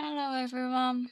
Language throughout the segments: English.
Hello everyone.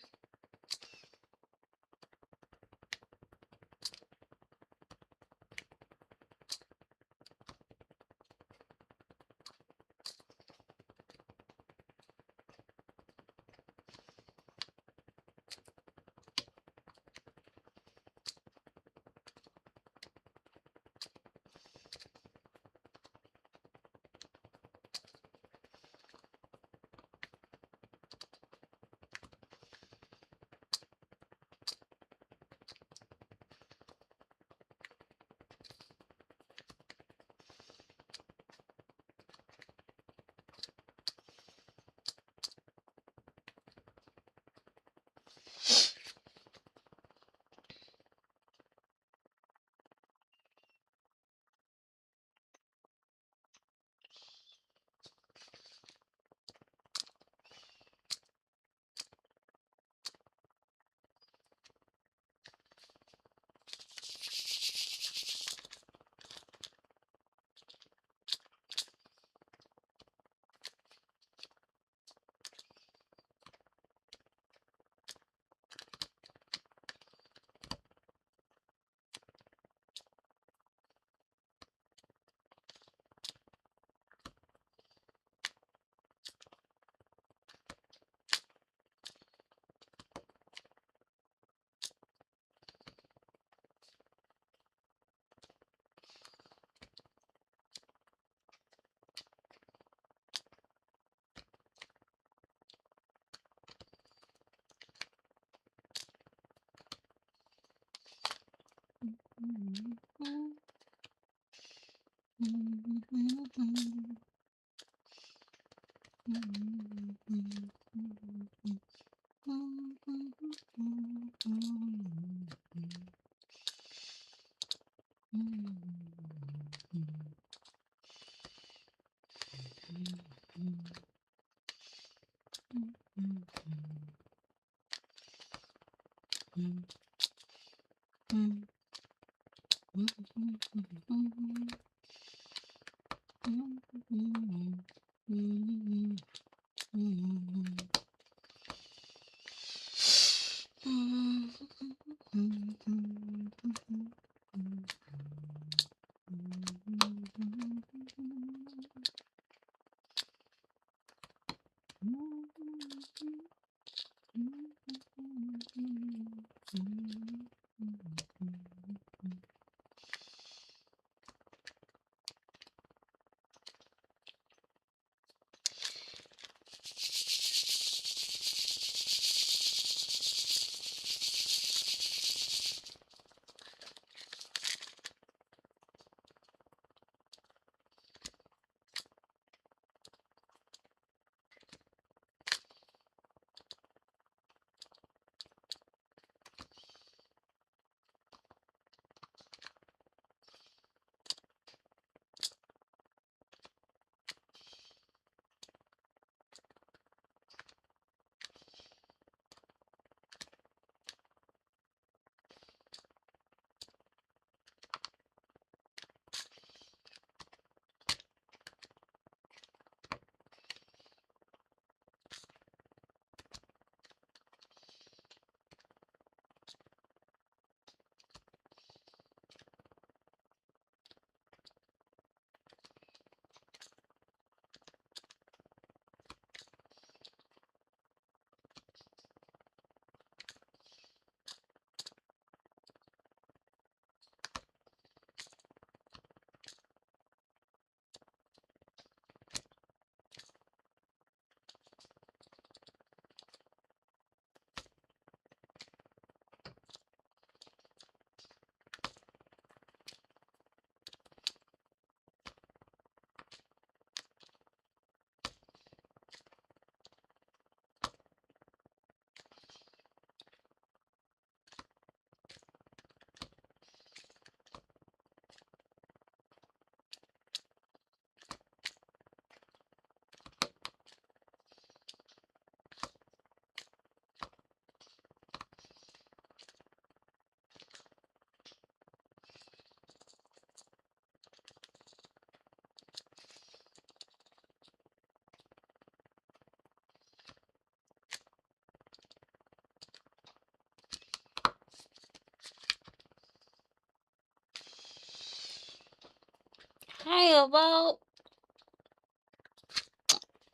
Hi, Obo.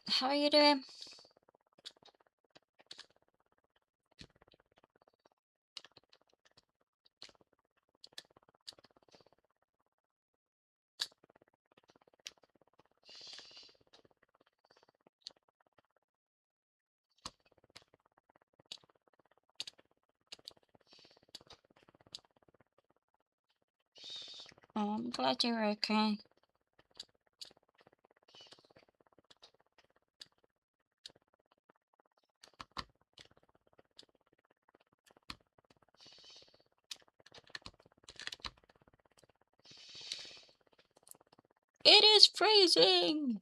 How are you doing? Oh, I'm glad you're okay. It is freezing!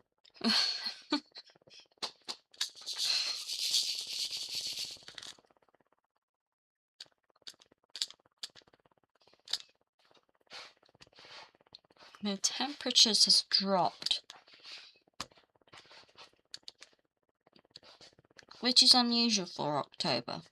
The temperatures has dropped, which is unusual for October.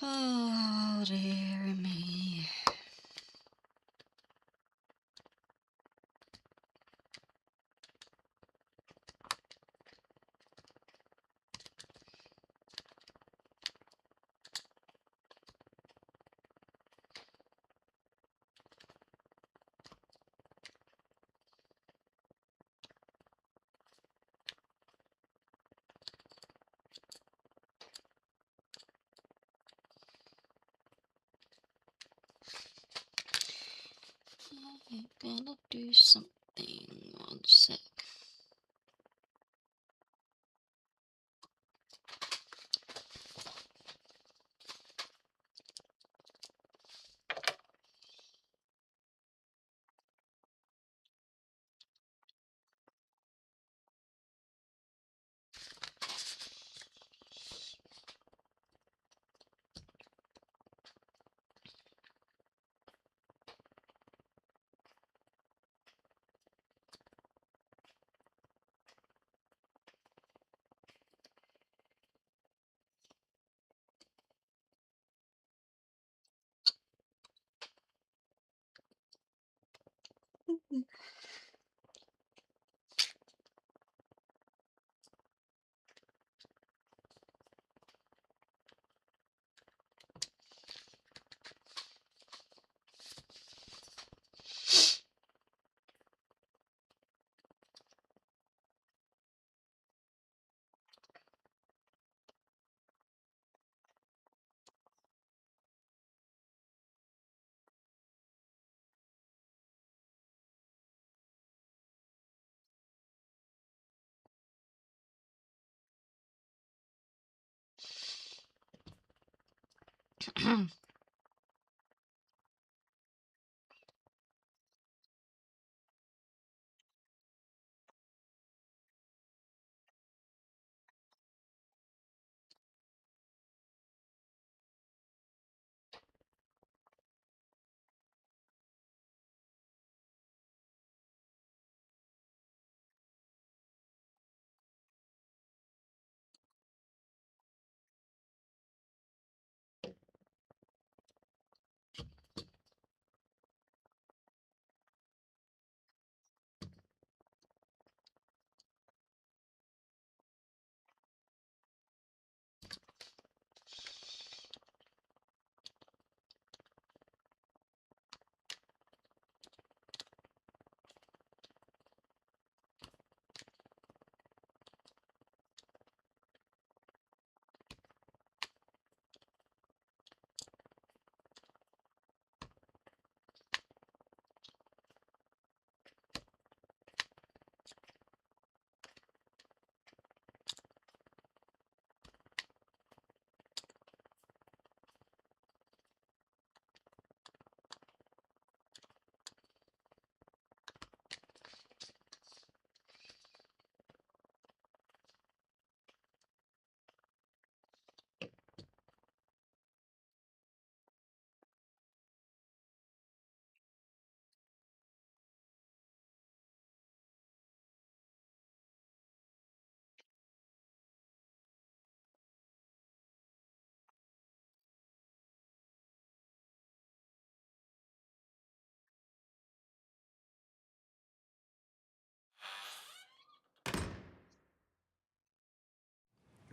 Oh, dear me. I'm gonna do something. One sec.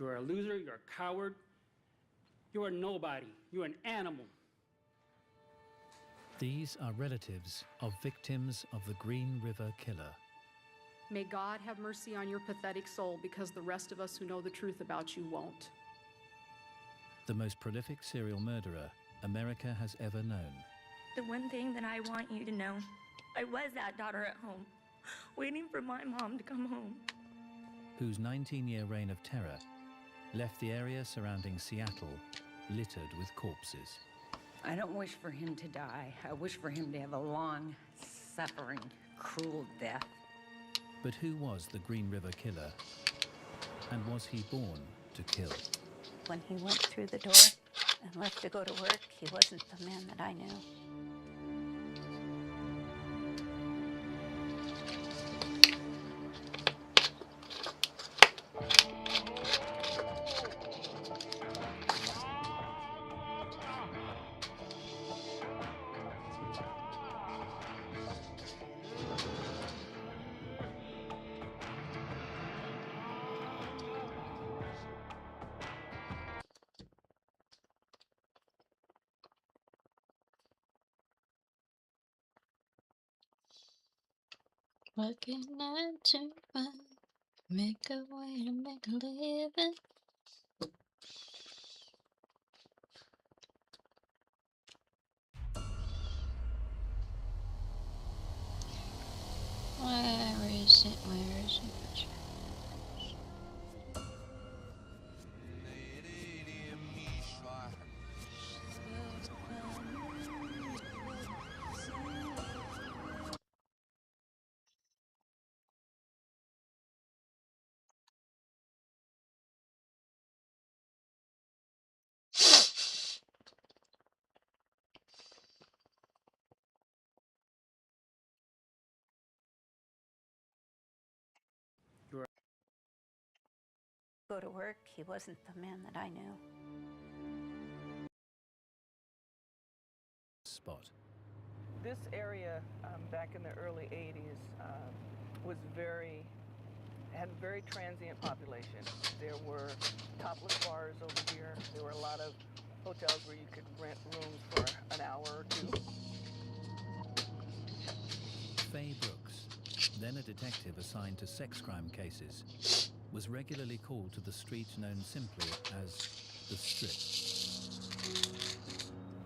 You're a loser, you're a coward, you're a nobody, you're an animal. These are relatives of victims of the Green River Killer. May God have mercy on your pathetic soul, because the rest of us who know the truth about you won't. The most prolific serial murderer America has ever known. The one thing that I want you to know, I was that daughter at home, waiting for my mom to come home. Whose 19-year reign of terror left the area surrounding Seattle littered with corpses. I don't wish for him to die. I wish for him to have a long, suffering, cruel death. But who was the Green River Killer? And was he born to kill? When he went through the door and left to go to work, he wasn't the man that I knew. What can I do? Make a way to make a living. Where is it? Where is it? Go to work, he wasn't the man that I knew. Spot. This area back in the early 80s had a very transient population. There were topless bars over here. There were a lot of hotels where you could rent rooms for an hour or two. Faye Brooks, then a detective assigned to sex crime cases, was regularly called to the street known simply as the Strip.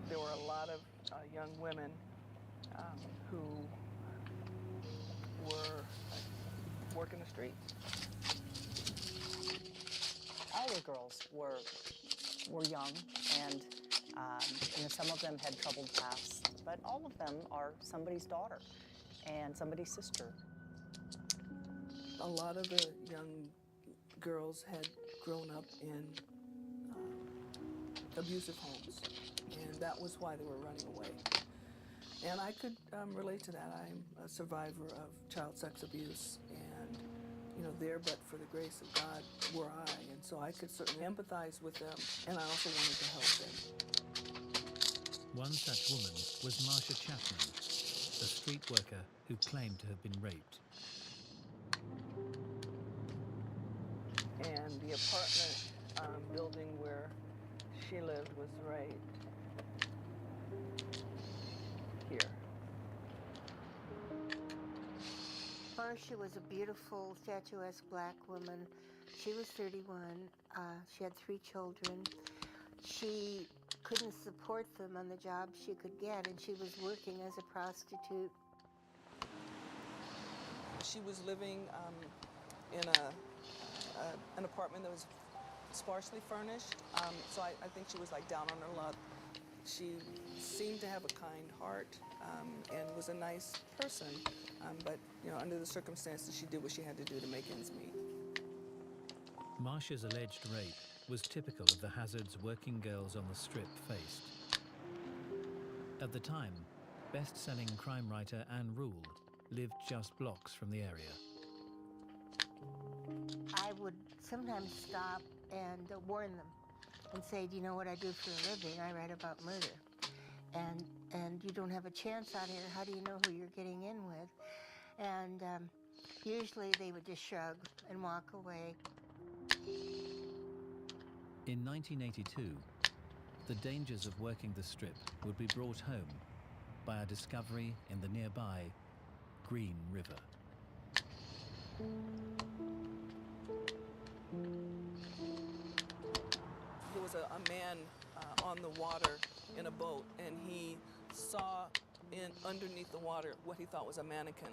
There were a lot of young women who were working the streets. All the girls were young, and some of them had troubled pasts, but all of them are somebody's daughter and somebody's sister. A lot of the young girls had grown up in abusive homes, and that was why they were running away. And I could relate to that. I'm a survivor of child sex abuse, and there but for the grace of God were I, and so I could certainly empathize with them, and I also wanted to help them. One such woman was Marsha Chapman, a street worker who claimed to have been raped. And the apartment building where she lived was right here. Marsha was a beautiful, statuesque black woman. She was 31. She had 3 children. She couldn't support them on the job she could get, and she was working as a prostitute. She was living in an apartment that was sparsely furnished, so I think she was like down on her luck. She seemed to have a kind heart and was a nice person, but under the circumstances, she did what she had to do to make ends meet. Marsha's alleged rape was typical of the hazards working girls on the Strip faced. At the time, best-selling crime writer Ann Rule lived just blocks from the area. I would sometimes stop and warn them and say, do you know what I do for a living? I write about murder. And you don't have a chance out here. How do you know who you're getting in with? And usually they would just shrug and walk away. In 1982, the dangers of working the strip would be brought home by a discovery in the nearby Green River. There was a man on the water in a boat, and he saw underneath the water what he thought was a mannequin.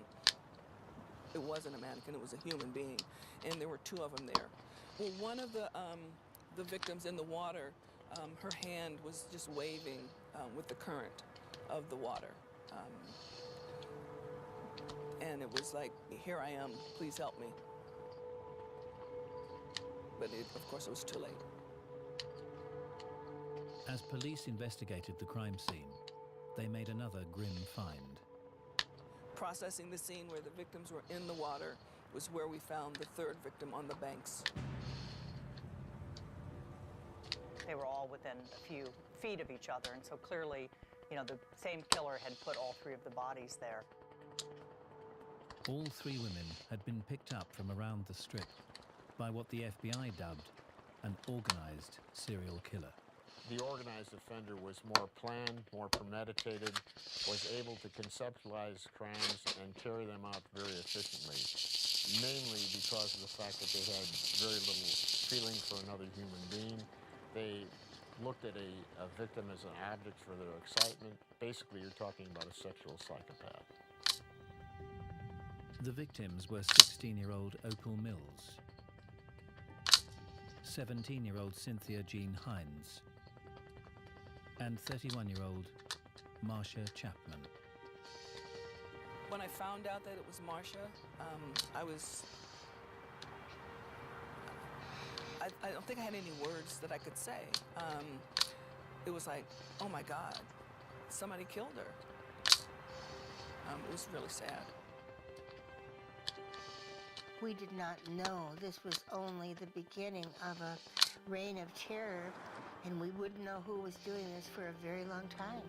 It wasn't a mannequin, it was a human being, and there were two of them there. Well, one of the victims in the water, her hand was just waving with the current of the water. And it was like, here I am, please help me. But of course, it was too late. As police investigated the crime scene, they made another grim find. Processing the scene where the victims were in the water was where we found the third victim on the banks. They were all within a few feet of each other, and so clearly, you know, the same killer had put all three of the bodies there. All three women had been picked up from around the strip by what the FBI dubbed an organized serial killer. The organized offender was more planned, more premeditated, was able to conceptualize crimes and carry them out very efficiently, mainly because of the fact that they had very little feeling for another human being. They looked at a victim as an object for their excitement. Basically, you're talking about a sexual psychopath. The victims were 16-year-old Opal Mills, 17-year-old Cynthia Jean Hines, and 31-year-old Marcia Chapman. When I found out that it was Marcia, I don't think I had any words that I could say. It was like, oh my God, somebody killed her. It was really sad. We did not know this was only the beginning of a reign of terror, and we wouldn't know who was doing this for a very long time.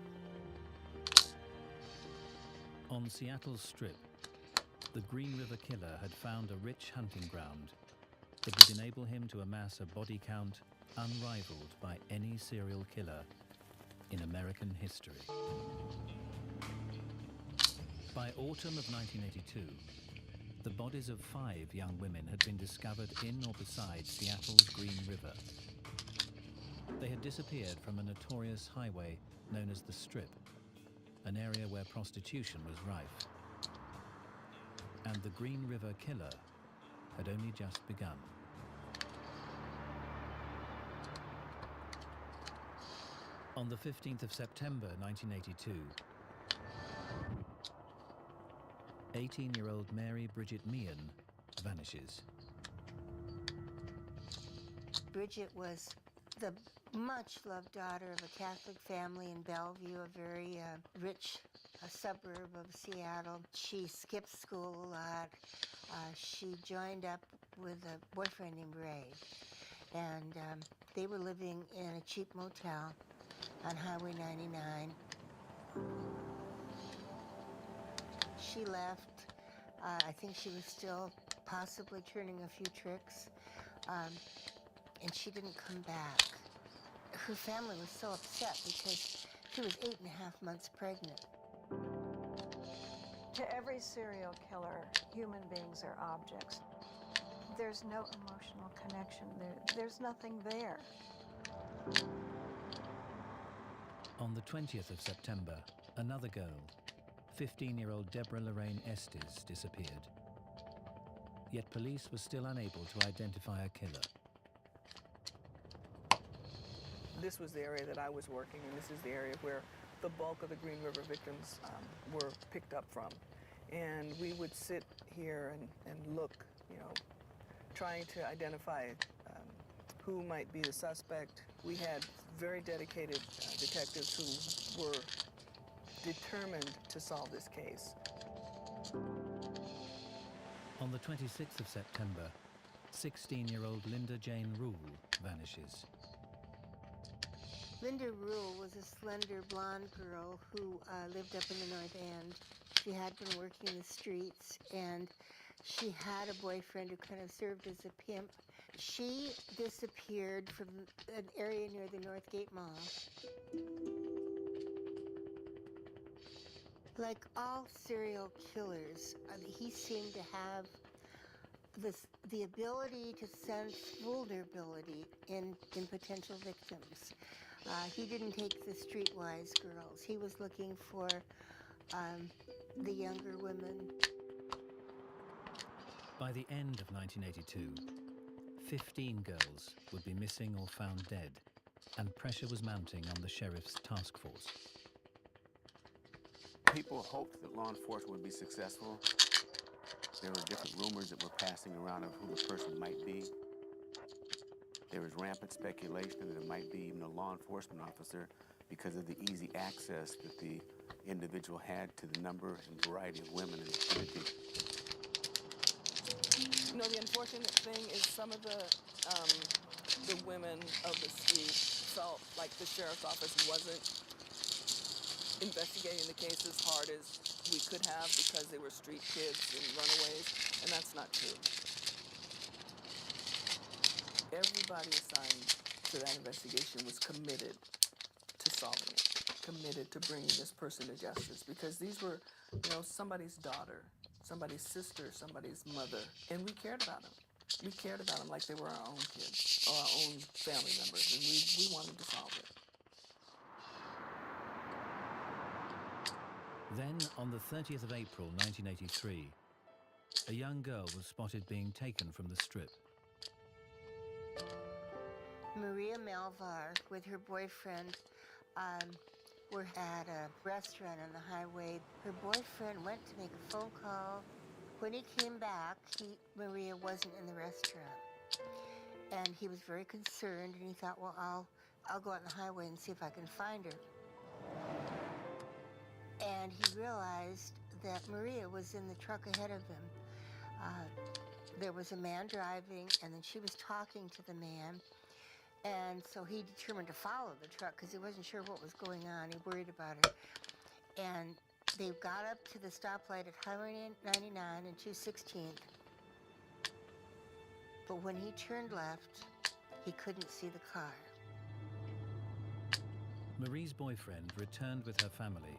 On Seattle's Strip, the Green River Killer had found a rich hunting ground that would enable him to amass a body count unrivaled by any serial killer in American history. By autumn of 1982, the bodies of 5 young women had been discovered in or beside Seattle's Green River. They had disappeared from a notorious highway known as the Strip, an area where prostitution was rife. And the Green River Killer had only just begun. On the 15th of September 1982, 18-year-old Mary Bridget Meehan vanishes. Bridget was the much-loved daughter of a Catholic family in Bellevue, a very rich suburb of Seattle. She skipped school a lot. She joined up with a boyfriend named Ray, and they were living in a cheap motel on Highway 99. She left. I think she was still possibly turning a few tricks, and she didn't come back. Her family was so upset because she was 8.5 months pregnant. To every serial killer, human beings are objects. There's no emotional connection. There's nothing there. On the 20th of September, another girl, 15-year-old Deborah Lorraine Estes, disappeared. Yet police were still unable to identify a killer. This was the area that I was working in. This is the area where the bulk of the Green River victims were picked up from. And we would sit here and look, you know, trying to identify who might be the suspect. We had very dedicated detectives who were determined to solve this case. On the 26th of September, 16-year-old Linda Jane Rule vanishes. Linda Rule was a slender blonde girl who lived up in the North End. She had been working the streets, and she had a boyfriend who kind of served as a pimp. She disappeared from an area near the Northgate Mall. Like all serial killers, he seemed to have the ability to sense vulnerability in potential victims. He didn't take the streetwise girls. He was looking for the younger women. By the end of 1982, 15 girls would be missing or found dead, and pressure was mounting on the sheriff's task force. People hoped that law enforcement would be successful. There were different rumors that were passing around of who the person might be. There was rampant speculation that it might be even a law enforcement officer because of the easy access that the individual had to the number and variety of women in the community. You know, the unfortunate thing is some of the women of the street felt like the sheriff's office wasn't investigating the case as hard as we could have because they were street kids and runaways, and that's not true. Everybody assigned to that investigation was committed to solving it, committed to bringing this person to justice, because these were, you know, somebody's daughter, somebody's sister, somebody's mother, and we cared about them. We cared about them like they were our own kids or our own family members, and we wanted to solve it. Then, on the 30th of April 1983, a young girl was spotted being taken from the strip. Maria Malvar, with her boyfriend, were at a restaurant on the highway. Her boyfriend went to make a phone call. When he came back, Maria wasn't in the restaurant. And he was very concerned, and he thought, well, I'll go out on the highway and see if I can find her. And he realized that Maria was in the truck ahead of him. There was a man driving, and then she was talking to the man. And so he determined to follow the truck because he wasn't sure what was going on. He worried about her. And they got up to the stoplight at Highway 99 and 216th. But when he turned left, he couldn't see the car. Marie's boyfriend returned with her family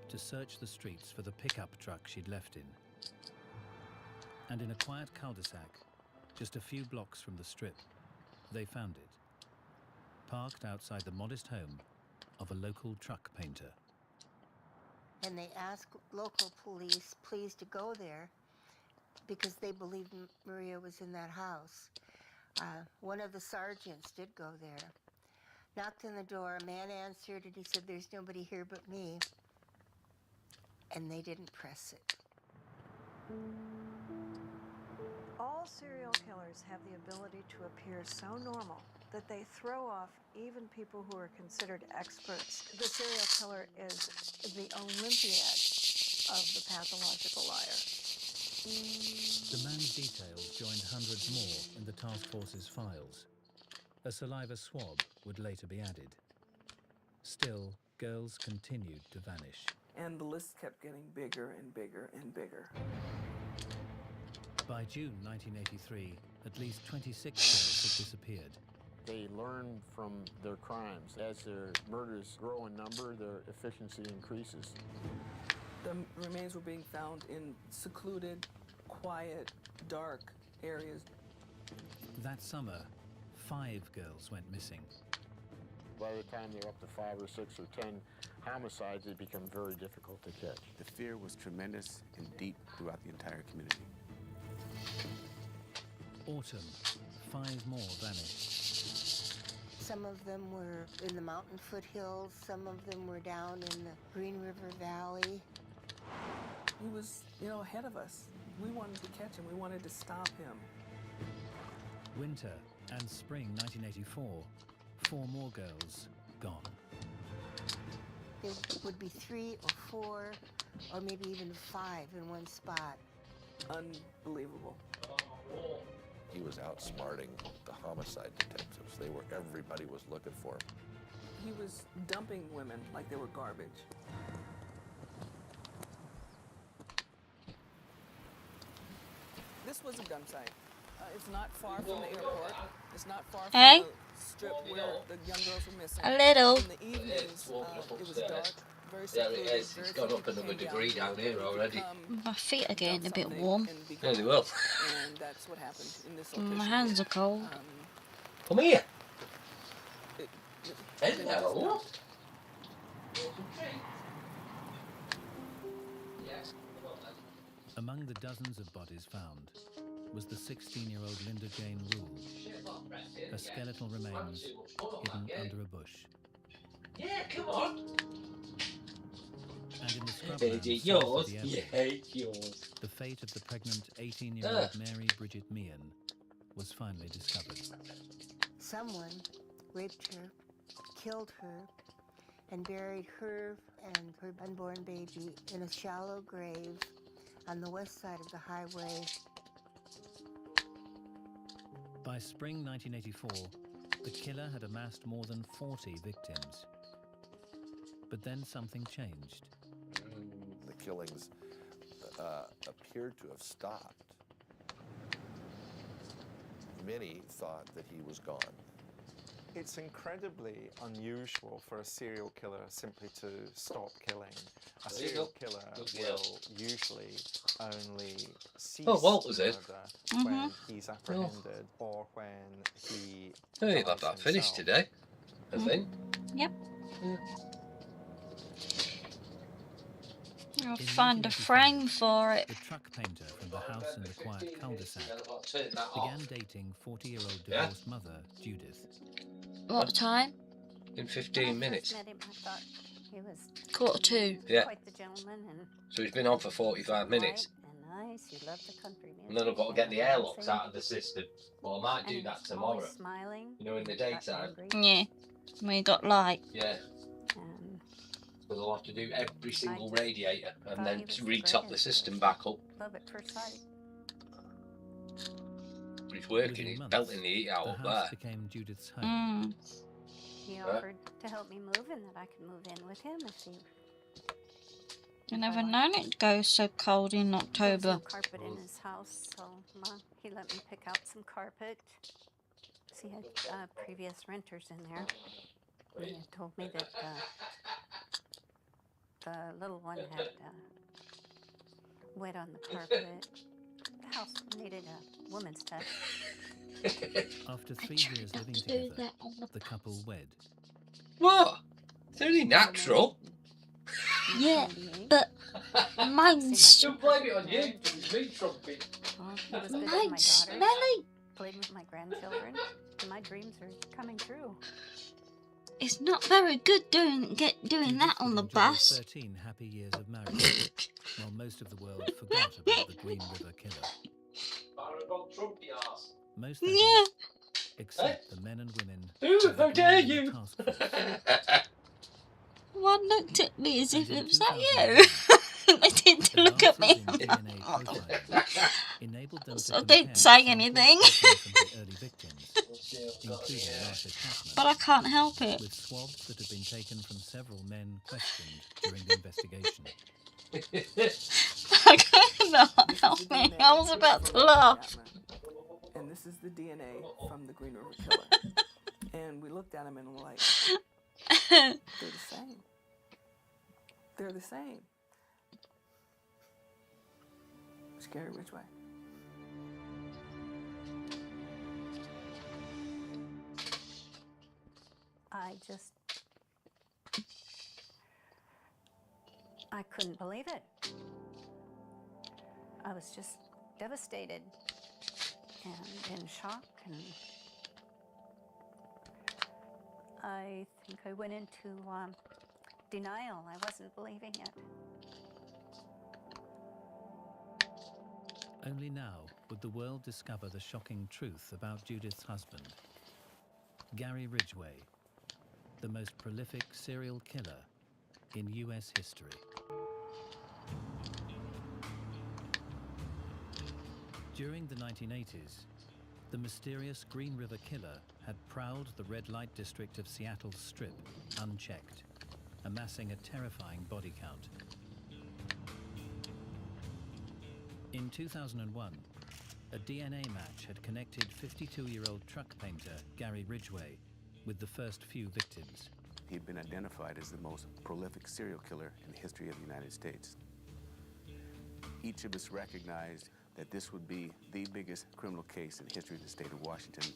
to search the streets for the pickup truck she'd left in. And in a quiet cul-de-sac, just a few blocks from the strip, they found it, parked outside the modest home of a local truck painter. And they asked local police, please, to go there because they believed Maria was in that house. One of the sergeants did go there. Knocked on the door, a man answered, and he said, there's nobody here but me. And they didn't press it. All serial killers have the ability to appear so normal that they throw off even people who are considered experts. The serial killer is the Olympiad of the pathological liar. The man's details joined hundreds more in the task force's files. A saliva swab would later be added. Still, girls continued to vanish. And the list kept getting bigger and bigger and bigger. By June 1983, at least 26 girls had disappeared. They learn from their crimes. As their murders grow in number, their efficiency increases. The remains were being found in secluded, quiet, dark areas. That summer, 5 girls went missing. By the time they're up to 5 or 6 or 10 homicides, they become very difficult to catch. The fear was tremendous and deep throughout the entire community. Autumn, 5 more vanished. Some of them were in the mountain foothills. Some of them were down in the Green River Valley. He was, you know, ahead of us. We wanted to catch him. We wanted to stop him. Winter and spring 1984, 4 more girls gone. There would be 3 or 4 or maybe even 5 in one spot. Unbelievable. He was outsmarting the homicide detectives. Everybody was looking for him. He was dumping women like they were garbage. This was a gun site. It's not far from the airport. It's not far from Hey? the strip where the young girls were missing. A little. In the evenings, it was dark, very secluded. There it is. It's gone up another degree down here already. My feet are getting a bit warm. Yeah, they will. And that's what happened in this location. My hands are cold. Come here. It- Hello. Among the dozens of bodies found was the 16-year-old Linda Jane Rule. Her skeletal remains hidden under a bush. Yeah, come on. And in the scrublands Is it south yours? of the Yeah, Everett, it's yours. the fate of the pregnant 18-year-old Mary Bridget Meehan was finally discovered. Someone raped her, killed her, and buried her and her unborn baby in a shallow grave on the west side of the highway. By spring 1984, the killer had amassed more than 40 victims. But then something changed. The killings appeared to have stopped. Many thought that he was gone. It's incredibly unusual for a serial killer simply to stop killing. A serial killer will usually only cease Walter's in. murder when he's apprehended or when he Oh, you'll dies have that finished himself. today, I think. Yep. Yeah. I'll find a frame for it. The truck painter from the house in the quiet cul-de-sac Turn that began off. dating 40-year-old Yeah? divorced mother, Judith. What time? In 15 minutes. Met him, I thought he was 1:45. Yeah. quite the gentleman and So he's been on for 45 minutes. white and nice. He loved the country music. And then I've got to get the airlocks out of the system. Well, I might do And that always tomorrow. Smiling. You know, in the never got daytime. angry. Yeah. We got light. Yeah. And Because I'll have to do every single radiator and thought then he was retop the brilliant. system back up. love at first sight. He's working, Within he's months, belting the heat out the up house there. became Judith's home. Mm. He offered to help me move and that I could move in with him if he. I never known it go so cold in There was October. no carpet in his house, so he let me pick out some carpet. 'Cause he had previous renters in there. And he had told me that the little one had wet on the carpet. The house needed a woman's touch. After 3 years living together, the couple wed. What? It's only natural. Yeah, but mine's Don't blame it on you. It's me trumpet. Well, he was good with my mine's daughters, smelly. played with my grandchildren, and my dreams are coming true. It's not very good doing that on the Enjoyed bus. 13 happy years of marriage, while most of the world forgot about the Green River Killer. Most, that Yeah. is, except the men and women. Who? of the How dare Green River you? Task Force. One looked at me as if And it in was that 2001, you. They didn't look at me. advances in DNA profiling enabled them So to they didn't compare say samples anything. taken from the early victims, including Martha Chapman, But I can't help it. with swabs that had been taken from several men questioned during the investigation. I cannot help it. I was about to laugh. And this is the DNA from the Green River Killer. And we looked at him and we're like, they're the same. They're the same. Scary which way? I couldn't believe it. I was just devastated and in shock, and I think I went into denial. I wasn't believing it. Only now would the world discover the shocking truth about Judith's husband, Gary Ridgway, the most prolific serial killer in US history. During the 1980s, the mysterious Green River Killer had prowled the red light district of Seattle's Strip unchecked, amassing a terrifying body count. In 2001, A DNA match had connected 52-year-old truck painter Gary Ridgway with the first few victims. He'd been identified as the most prolific serial killer in the history of the United States. Each of us recognized that this would be the biggest criminal case in the history of the state of Washington.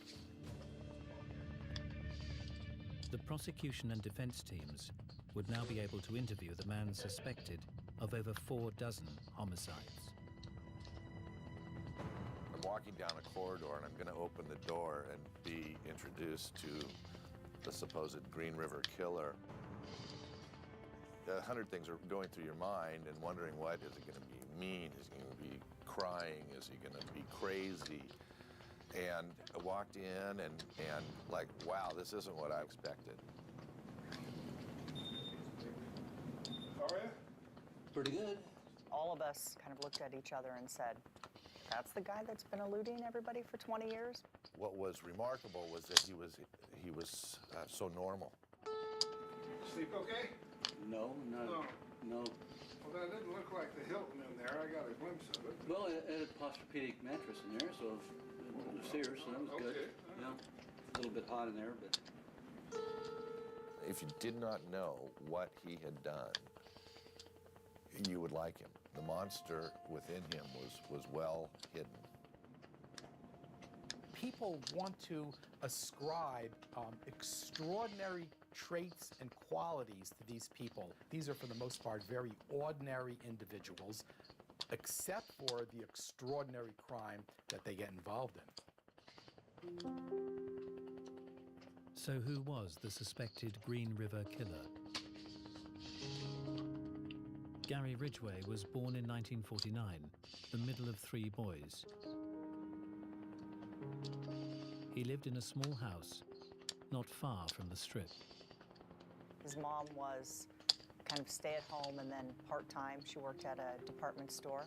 The prosecution and defense teams would now be able to interview the man suspected of over 4 dozen homicides. I'm walking down a corridor and I'm going to open the door and be introduced to the supposed Green River Killer. 100 things are going through your mind and wondering, what is it going to be mean? Is he going to be crying? Is he going to be crazy? And I walked in and like, wow, this isn't what I expected. How are you? Pretty good. All of us kind of looked at each other and said, that's the guy that's been eluding everybody for 20 years? What was remarkable was that he was so normal. Sleep okay? No. Well, that didn't look like the Hilton in there. I got a glimpse of it. Well, it had a Posturepedic mattress in there, so it was Sears, so that was good. Okay. Yeah, a little bit hot in there, but... If you did not know what he had done, you would like him. The monster within him was well hidden. People want to ascribe extraordinary traits and qualities to these people. These are, for the most part, very ordinary individuals, except for the extraordinary crime that they get involved in. So who was the suspected Green River Killer? Gary Ridgway was born in 1949, the middle of 3 boys. He lived in a small house not far from the Strip. His mom was kind of stay-at-home and then part-time. She worked at a department store.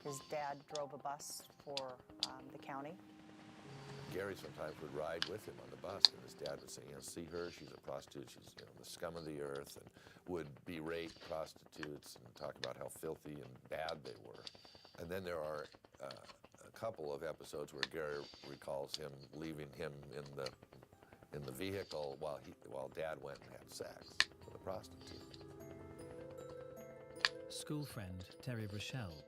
His dad drove a bus for the county. Gary sometimes would ride with him on the bus, and his dad would say, see her, she's a prostitute, she's the scum of the earth, and would berate prostitutes and talk about how filthy and bad they were. And then there are a couple of episodes where Gary recalls him leaving him in the vehicle while Dad went and had sex with a prostitute. School friend Terry Rochelle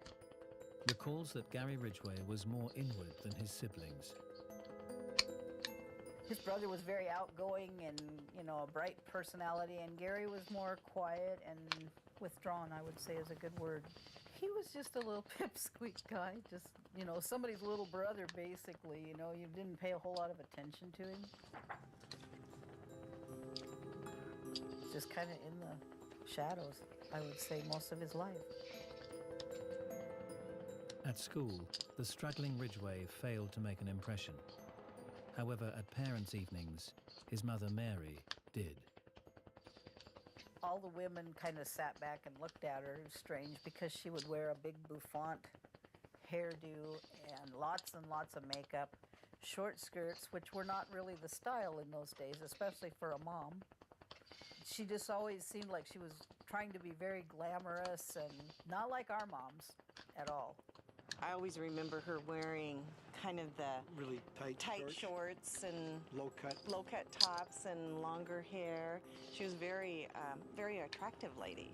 recalls that Gary Ridgway was more inward than his siblings. His brother was very outgoing and, a bright personality, and Gary was more quiet and withdrawn, I would say is a good word. He was just a little pipsqueak guy, just, somebody's little brother, basically, you didn't pay a whole lot of attention to him. Just kind of in the shadows, I would say, most of his life. At school, the struggling Ridgway failed to make an impression. However, at parents' evenings, his mother Mary did. All the women kind of sat back and looked at her. It was strange because she would wear a big bouffant hairdo and lots of makeup, short skirts, which were not really the style in those days, especially for a mom. She just always seemed like she was trying to be very glamorous and not like our moms at all. I always remember her wearing kind of the really tight shorts and low cut tops and longer hair. She was very attractive lady.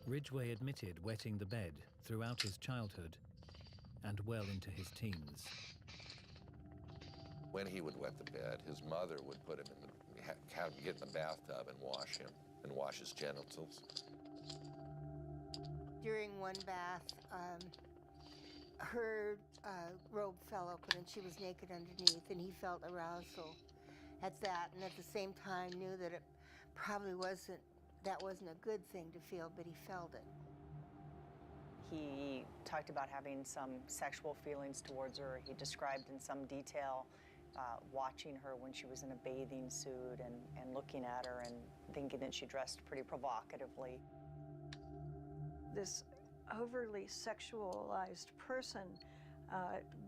Ridgway admitted wetting the bed throughout his childhood and well into his teens. When he would wet the bed, his mother would put him have him get in the bathtub and wash him and wash his genitals. During one bath, her robe fell open and she was naked underneath, and he felt arousal at that, and at the same time knew that it probably wasn't a good thing to feel, but he felt it. He talked about having some sexual feelings towards her. He described in some detail watching her when she was in a bathing suit and looking at her and thinking that she dressed pretty provocatively. This overly sexualized person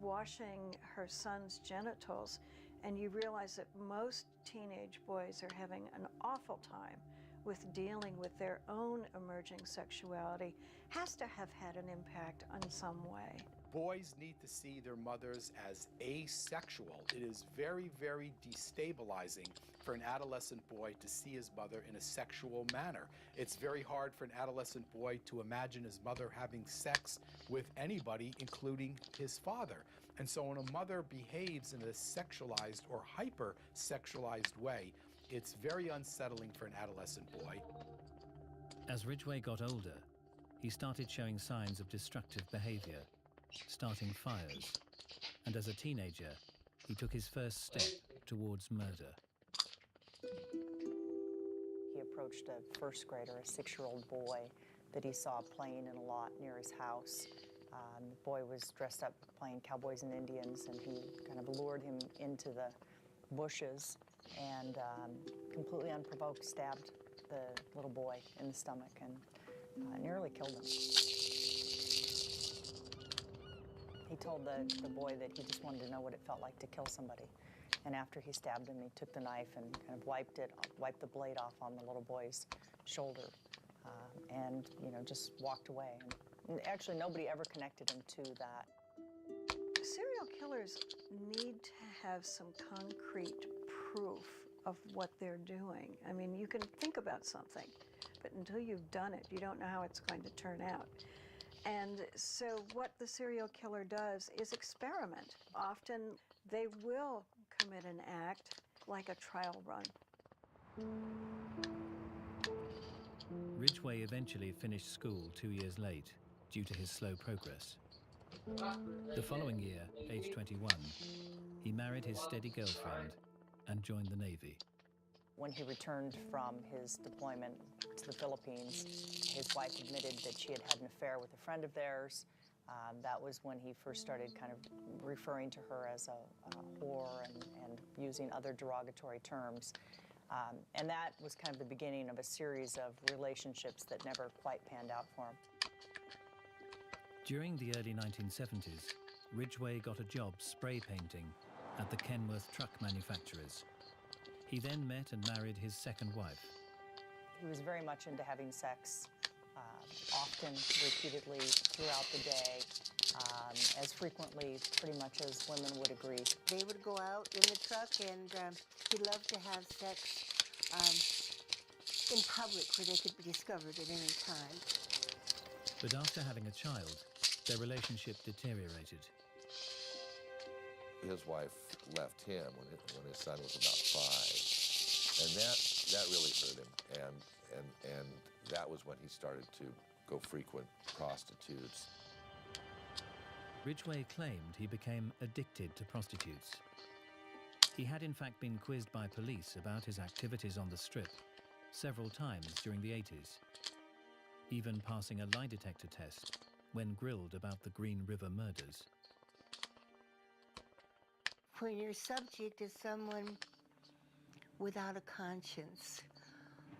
washing her son's genitals, and you realize that most teenage boys are having an awful time with dealing with their own emerging sexuality, has to have had an impact in some way. Boys need to see their mothers as asexual. It is very, very destabilizing for an adolescent boy to see his mother in a sexual manner. It's very hard for an adolescent boy to imagine his mother having sex with anybody, including his father. And so when a mother behaves in a sexualized or hyper-sexualized way, it's very unsettling for an adolescent boy. As Ridgway got older, he started showing signs of destructive behavior, starting fires, and as a teenager, he took his first step towards murder. He approached a first grader, a 6-year-old boy that he saw playing in a lot near his house. The boy was dressed up playing cowboys and Indians, and he kind of lured him into the bushes and completely unprovoked stabbed the little boy in the stomach and nearly killed him. He told the boy that he just wanted to know what it felt like to kill somebody. And after he stabbed him, he took the knife and kind of wiped the blade off on the little boy's shoulder and, just walked away. And actually, nobody ever connected him to that. Serial killers need to have some concrete proof of what they're doing. I mean, you can think about something, but until you've done it, you don't know how it's going to turn out. And so what the serial killer does is experiment. Often they will commit an act like a trial run. Ridgway eventually finished school 2 years late due to his slow progress. The following year, age 21, he married his steady girlfriend and joined the Navy. When he returned from his deployment to the Philippines, his wife admitted that she had had an affair with a friend of theirs. That was when he first started kind of referring to her as a whore and using other derogatory terms. And that was kind of the beginning of a series of relationships that never quite panned out for him. During the early 1970s, Ridgway got a job spray painting at the Kenworth truck manufacturers. He then met and married his second wife. He was very much into having sex, often, repeatedly, throughout the day, as frequently, pretty much as women would agree. They would go out in the truck, and he loved to have sex in public where they could be discovered at any time. But after having a child, their relationship deteriorated. His wife left him when his son was about 5, and that really hurt him. And that was when he started to go frequent prostitutes. Ridgway claimed he became addicted to prostitutes. He had in fact been quizzed by police about his activities on the strip several times during the 80s, even passing a lie detector test when grilled about the Green River murders. When your subject is someone without a conscience,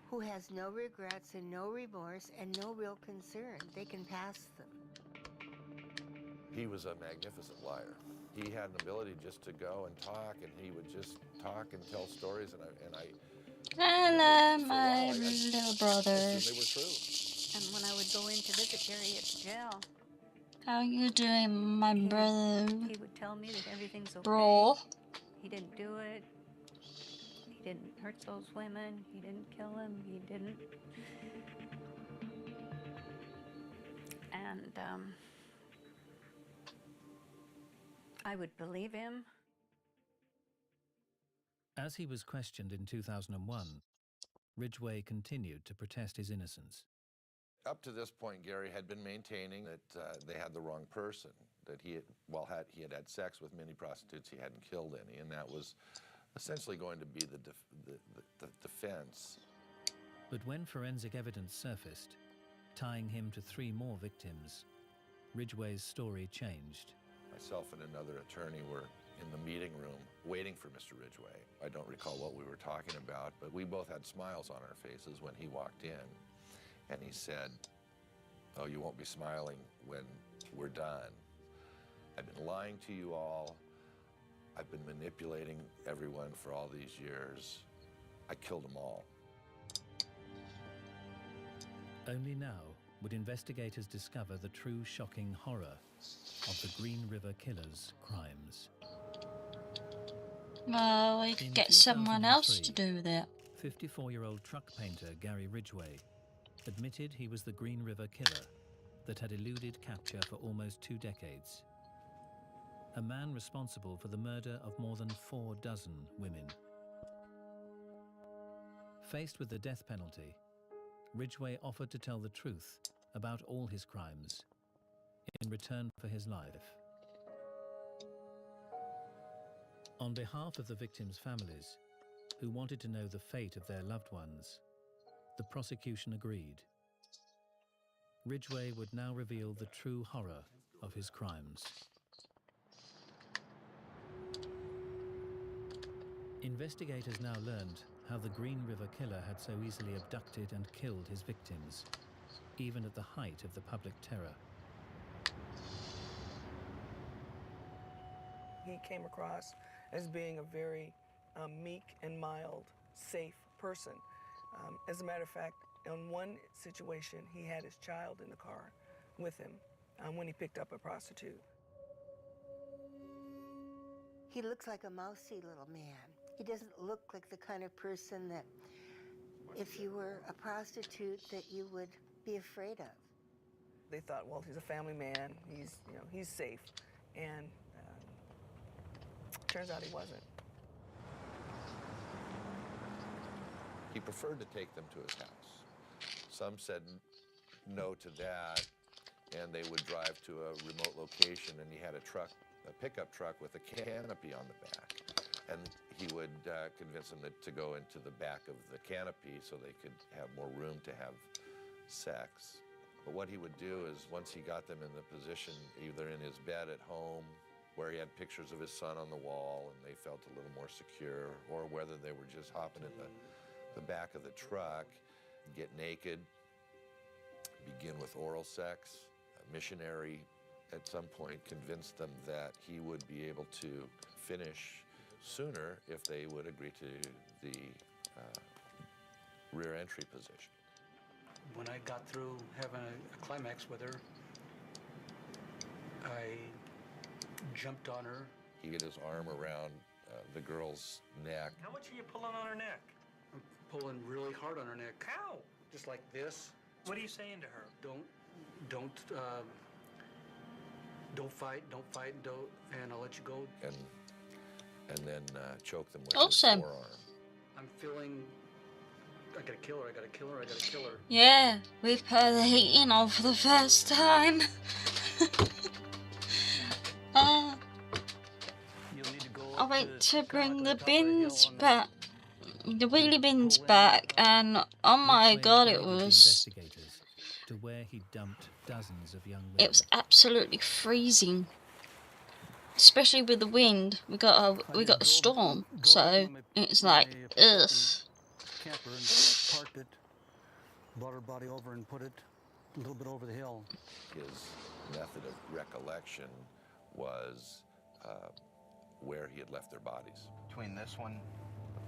who has no regrets and no remorse and no real concern, they can pass them. He was a magnificent liar. He had an ability just to go and talk, and he would just talk and tell stories, and I Hello, my little brother. assumed they were true. And when I would go in to visit Gary at jail, How you doing, my brother? he would tell me that everything's okay. Bro. He didn't do it. He didn't hurt those women. He didn't kill him. He didn't. And I would believe him. As he was questioned in 2001, Ridgway continued to protest his innocence. Up to this point, Gary had been maintaining that they had the wrong person, that he had had sex with many prostitutes, he hadn't killed any, and that was essentially going to be the defense. But when forensic evidence surfaced, tying him to 3 more victims, Ridgway's story changed. Myself and another attorney were in the meeting room waiting for Mr. Ridgway. I don't recall what we were talking about, but we both had smiles on our faces when he walked in. And he said, "Oh, you won't be smiling when we're done. I've been lying to you all. I've been manipulating everyone for all these years. I killed them all." Only now would investigators discover the true shocking horror of the Green River Killer's crimes. Well, we could get someone else to do that. 54-year-old truck painter Gary Ridgway admitted he was the Green River Killer that had eluded capture for almost 2 decades. A man responsible for the murder of more than 4 dozen women. Faced with the death penalty, Ridgway offered to tell the truth about all his crimes in return for his life. On behalf of the victims' families, who wanted to know the fate of their loved ones, the prosecution agreed. Ridgway would now reveal the true horror of his crimes. Investigators now learned how the Green River Killer had so easily abducted and killed his victims, even at the height of the public terror. He came across as being a very meek and mild, safe person. As a matter of fact, in one situation, he had his child in the car with him when he picked up a prostitute. He looks like a mousy little man. He doesn't look like the kind of person that, if you were a prostitute, that you would be afraid of. They thought, well, he's a family man. He's safe, and turns out he wasn't. He preferred to take them to his house. Some said no to that, and they would drive to a remote location, and he had a pickup truck with a canopy on the back. And he would convince them to go into the back of the canopy so they could have more room to have sex. But what he would do is, once he got them in the position, either in his bed at home, where he had pictures of his son on the wall and they felt a little more secure, or whether they were just hopping in the back of the truck, get naked, begin with oral sex. A missionary at some point convinced them that he would be able to finish sooner if they would agree to the rear entry position. When I got through having a climax with her, I jumped on her. He get his arm around the girl's neck. How much are you pulling on her neck? I'm pulling really hard on her neck. How? Just like this. What are you saying to her? Don't fight, and I'll let you go. And then choke them with Awesome. his forearm. I'm feeling, I gotta kill her, I gotta kill her, I gotta kill her. Yeah, we put the heating on for the first time. I went to bring the bins back, the wheelie bins back, and oh my god, it was. To where he dumped dozens of young women. It was absolutely freezing, especially with the wind. We got a storm, so it's like ugh. Camper and parked it, brought her body over and put it a little bit over the hill. His method of recollection was where he had left their bodies. Between this one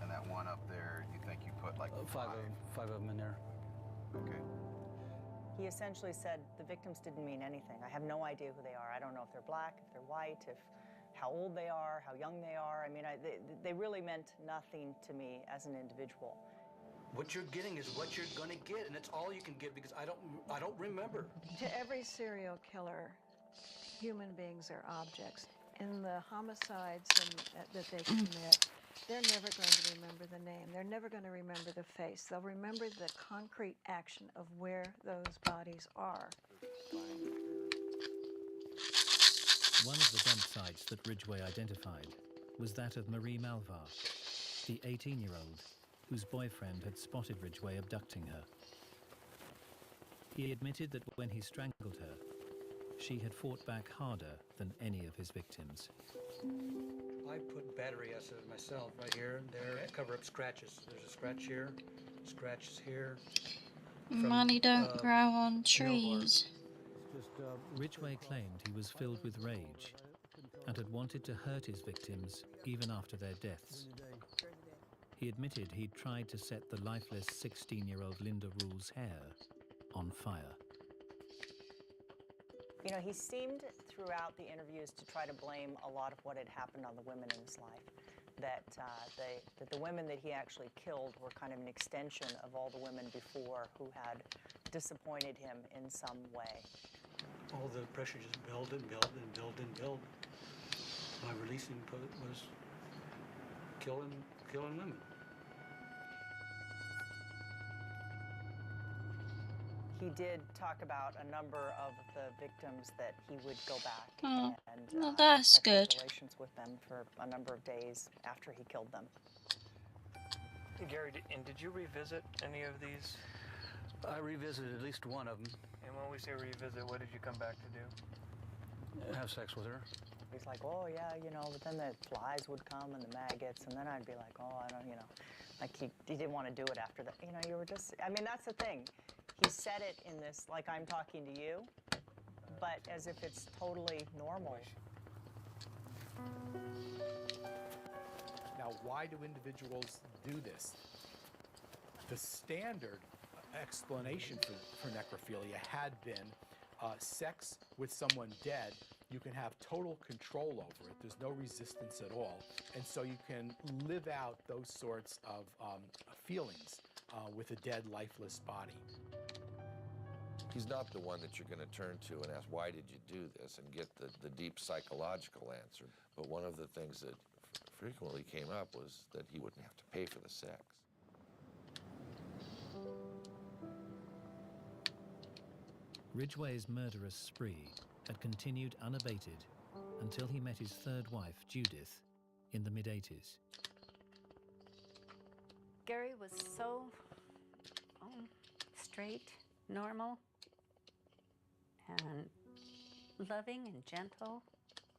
and that one up there, you think you put like five of them in there. Okay. He essentially said the victims didn't mean anything. I have no idea who they are. I don't know if they're black, if they're white, how old they are, how young they are. I mean, they really meant nothing to me as an individual. What you're getting is what you're gonna get, and it's all you can get because I don't remember. To every serial killer, human beings are objects. In the homicides that they commit, they're never going to remember the name. They're never going to remember the face. They'll remember the concrete action of where those bodies are. One of the dump sites that Ridgway identified was that of Marie Malvar, the 18-year-old whose boyfriend had spotted Ridgway abducting her. He admitted that when he strangled her, she had fought back harder than any of his victims. I put battery acid myself right here and there to cover up scratches. There's a scratch here, scratches here. Money don't grow on trees. Ridgway claimed he was filled with rage and had wanted to hurt his victims even after their deaths. He admitted he'd tried to set the lifeless 16-year-old Linda Rule's hair on fire. You know, he seemed throughout the interviews to try to blame a lot of what had happened on the women in his life. That the women that he actually killed were kind of an extension of all the women before who had disappointed him in some way. All the pressure just built and built and built and built. My releasing was killing women. He did talk about a number of the victims that he would go back Oh, and well, that's have good. relations with them for a number of days after he killed them. Gary, did you revisit any of these? I revisited at least one of them. And when we say revisit, what did you come back to do? Have sex with her. He's like, oh yeah, you know, but then the flies would come and the maggots, and then I'd be like, oh, I don't, you know, like he didn't want to do it after that. You know, you were just, I mean, that's the thing. He said it in this, like I'm talking to you, but as if it's totally normal. Now, why do individuals do this? The standard explanation for necrophilia had been sex with someone dead. You can have total control over it. There's no resistance at all. And so you can live out those sorts of feelings with a dead, lifeless body. He's not the one that you're going to turn to and ask, why did you do this, and get the deep psychological answer. But one of the things that frequently came up was that he wouldn't have to pay for the sex. Ridgway's murderous spree had continued unabated until he met his third wife, Judith, in the mid-80s. Gary was so straight, normal, and loving and gentle.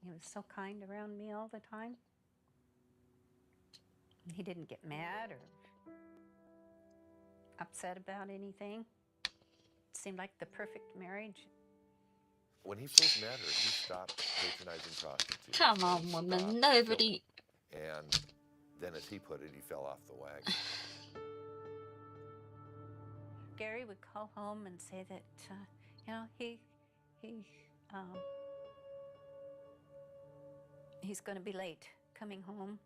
He was so kind around me all the time. He didn't get mad or upset about anything. It seemed like the perfect marriage. When he first met her, he stopped patronizing prostitutes. Come on, woman. Nobody. And then, as he put it, he fell off the wagon. Gary would call home and say that, you know, he's going to be late coming home,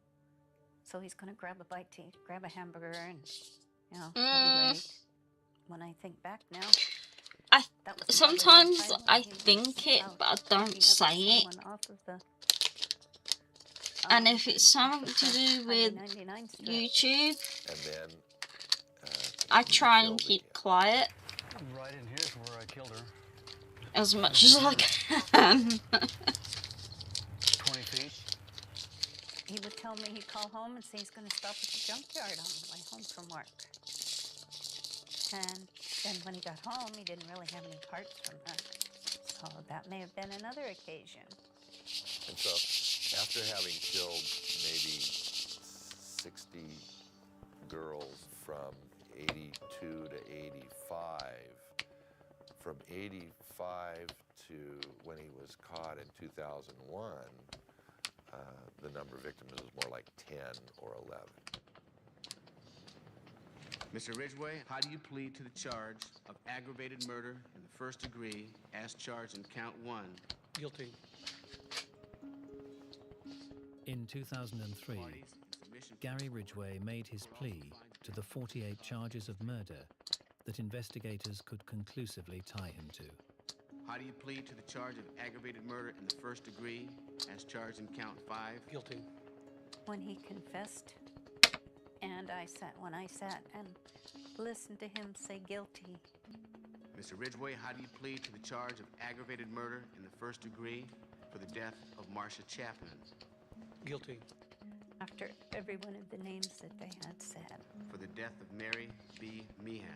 so he's going to grab a bite to eat, grab a hamburger, and, you know, he'll be late. When I think back now, sometimes I think it, but I don't say it. And if it's something to do with YouTube, and then I try and keep quiet Right in here's where I killed her. as much as I can. 20 feet. he would tell me, he'd call home and say he's going to stop at the junkyard on the way home from work. And then when he got home, he didn't really have any parts from her. So that may have been another occasion. And so, after having killed maybe 60 girls from 82 to 85, from 85 to when he was caught in 2001, the number of victims was more like 10 or 11. Mr. Ridgway, how do you plead to the charge of aggravated murder in the first degree as charged in count 1? Guilty. In 2003, Gary Ridgway made his plea to the 48 charges of murder that investigators could conclusively tie him to. How do you plead to the charge of aggravated murder in the first degree as charged in count 5? Guilty. When he confessed, and when I sat and listened to him say guilty. Mr. Ridgway, how do you plead to the charge of aggravated murder in the first degree for the death of Marcia Chapman? Guilty. After every one of the names that they had said. For the death of Mary B. Meehan?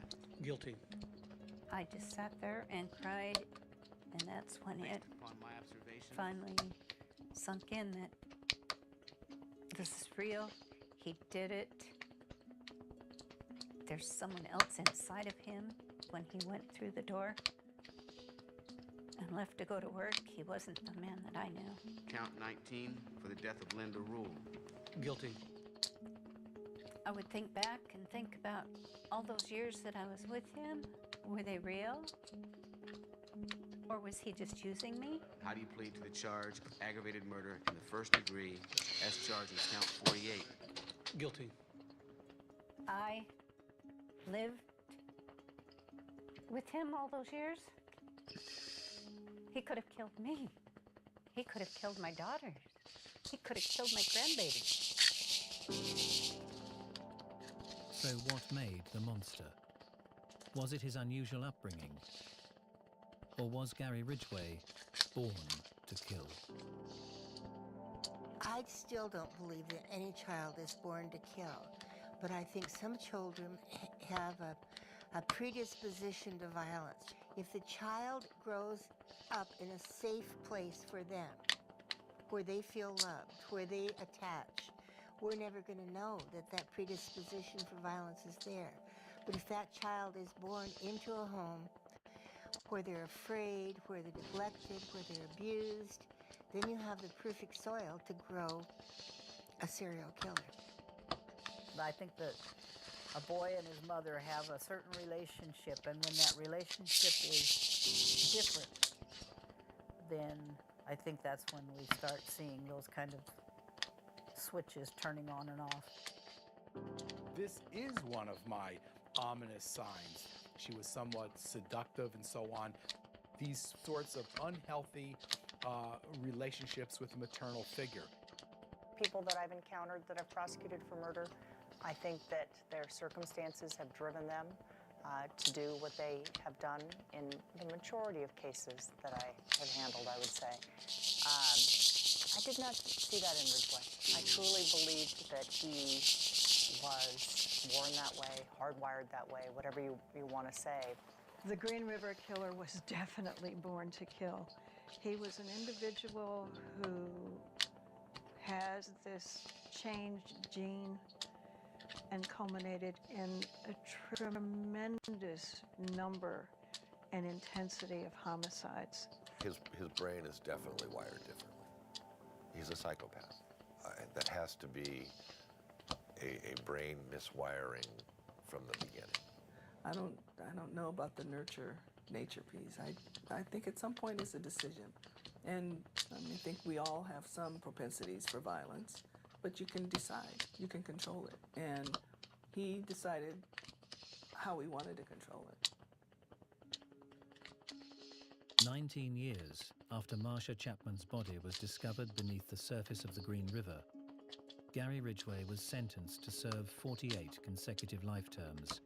Guilty. I just sat there and cried, and that's when it finally sunk in that this is real. He did it. There's someone else inside of him when he went through the door and left to go to work. He wasn't the man that I knew. Count 19 for the death of Linda Rule? Guilty. I would think back and think about all those years that I was with him. Were they real? Or was he just using me? How do you plead to the charge of aggravated murder in the first degree as charged in count 48? Guilty. I lived with him all those years. He could have killed me. He could have killed my daughters. He could have killed my grandbaby. So what made the monster? Was it his unusual upbringing? Or was Gary Ridgway born to kill? I still don't believe that any child is born to kill, but I think some children have a predisposition to violence. If the child grows up in a safe place for them, where they feel loved, where they attach, we're never going to know that that predisposition for violence is there. But if that child is born into a home where they're afraid, where they're neglected, where they're abused, then you have the perfect soil to grow a serial killer. I think that a boy and his mother have a certain relationship, and when that relationship is different, then I think that's when we start seeing those kind of switches turning on and off. This is one of my ominous signs. She was somewhat seductive and so on. These sorts of unhealthy relationships with a maternal figure. People that I've encountered that I've prosecuted for murder, I think that their circumstances have driven them to do what they have done in the majority of cases that I have handled, I would say. I did not see that in Ridgway. I truly believed that he was born that way, hardwired that way, whatever you want to say. The Green River Killer was definitely born to kill. He was an individual who has this changed gene and culminated in a tremendous number and intensity of homicides. His brain is definitely wired differently. He's a psychopath. That has to be a brain miswiring from the beginning. I don't know about the nurture nature piece. I think at some point it's a decision. And I think we all have some propensities for violence, but you can decide, you can control it. And he decided how he wanted to control it. 19 years after Marcia Chapman's body was discovered beneath the surface of the Green River, Gary Ridgway was sentenced to serve 48 consecutive life terms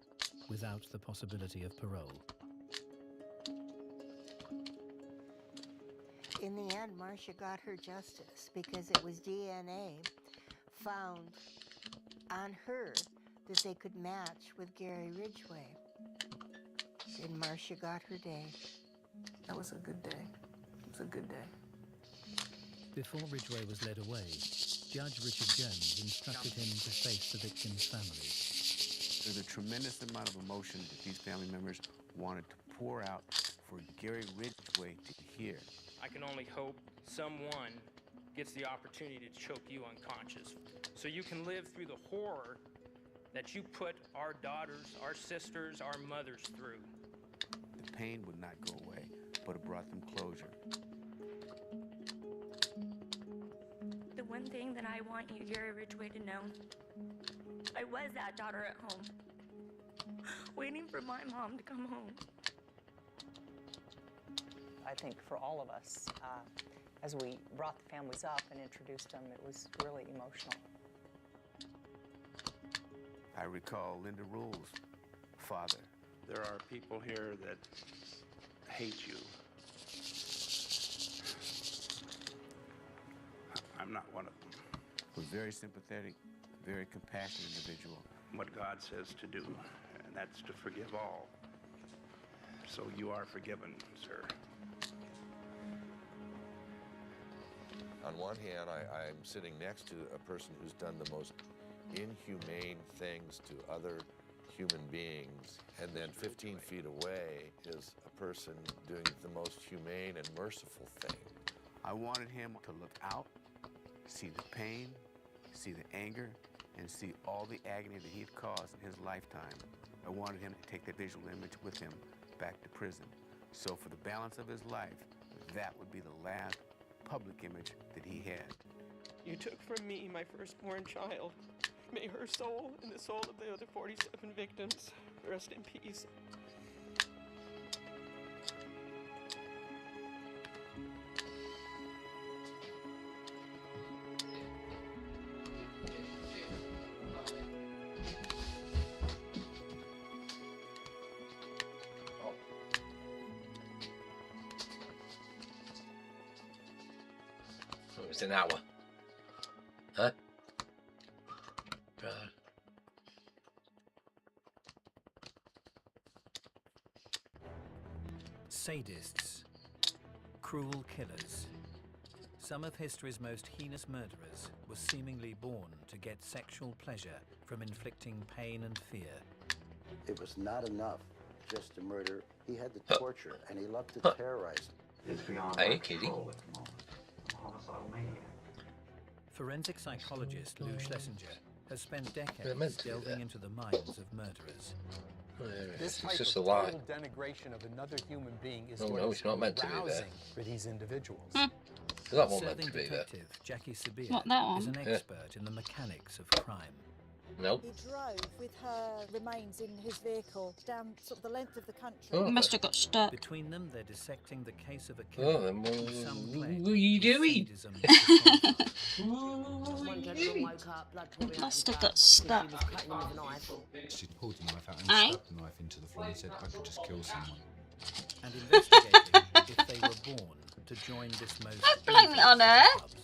without the possibility of parole. In the end, Marcia got her justice because it was DNA found on her that they could match with Gary Ridgway. And Marcia got her day. That was a good day. It was a good day. Before Ridgway was led away, Judge Richard Jones instructed him to face the victim's family. There's a tremendous amount of emotion that these family members wanted to pour out for Gary Ridgway to hear. I can only hope someone gets the opportunity to choke you unconscious so you can live through the horror that you put our daughters, our sisters, our mothers through. The pain would not go away, but it brought them closure. The one thing that I want you, Gary Ridgway, to know, I was that daughter at home, waiting for my mom to come home. I think for all of us, as we brought the families up and introduced them, it was really emotional. I recall Linda Rule's father. There are people here that hate you. I'm not one of them. A very sympathetic, very compassionate individual. What God says to do, and that's to forgive all. So you are forgiven, sir. On one hand, I'm sitting next to a person who's done the most inhumane things to other human beings, and then 15 feet away is a person doing the most humane and merciful thing. I wanted him to look out, see the pain, see the anger, and see all the agony that he had caused in his lifetime. I wanted him to take that visual image with him back to prison So for the balance of his life, that would be the last public image that he had. You took from me my firstborn child. May her soul and the soul of the other 47 victims rest in peace. It was an hour. Huh? Right. Sadists. Cruel killers. Some of history's most heinous murderers were seemingly born to get sexual pleasure from inflicting pain and fear. It was not enough just to murder. He had to torture, and he loved to terrorize. Are you kidding? Forensic psychologist Lou Schlesinger has spent They're decades meant to do delving that. into the minds of murderers. This It's type just of a lie. total denigration of another human being is Oh, what no, is it's not meant to be there. arousing for these individuals. That one meant Serving to be there. detective Jackie Sabir Not that one. is an Yeah. expert in the mechanics of crime. Nope. He drove with her remains in his vehicle down sort of the length of the country. Oh. He must have got stuck. Between them, they're dissecting the case of a Oh, killer. then who some claim what are you was doing? sadism One gentleman woke up, blood pouring out Must his have back got stuck. because he was cutting him with a knife. She pulled the knife out and Aye. stabbed the knife into the floor and said, I could just kill someone. and investigating if they were born to join this most Don't blame it on her. clubs.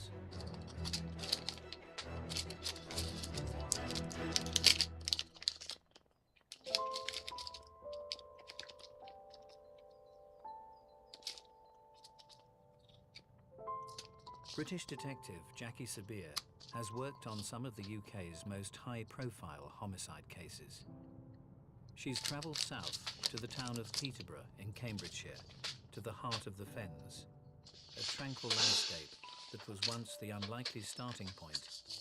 British detective Jackie Sabir has worked on some of the UK's most high-profile homicide cases. She's travelled south to the town of Peterborough in Cambridgeshire, to the heart of the Fens, a tranquil landscape that was once the unlikely starting point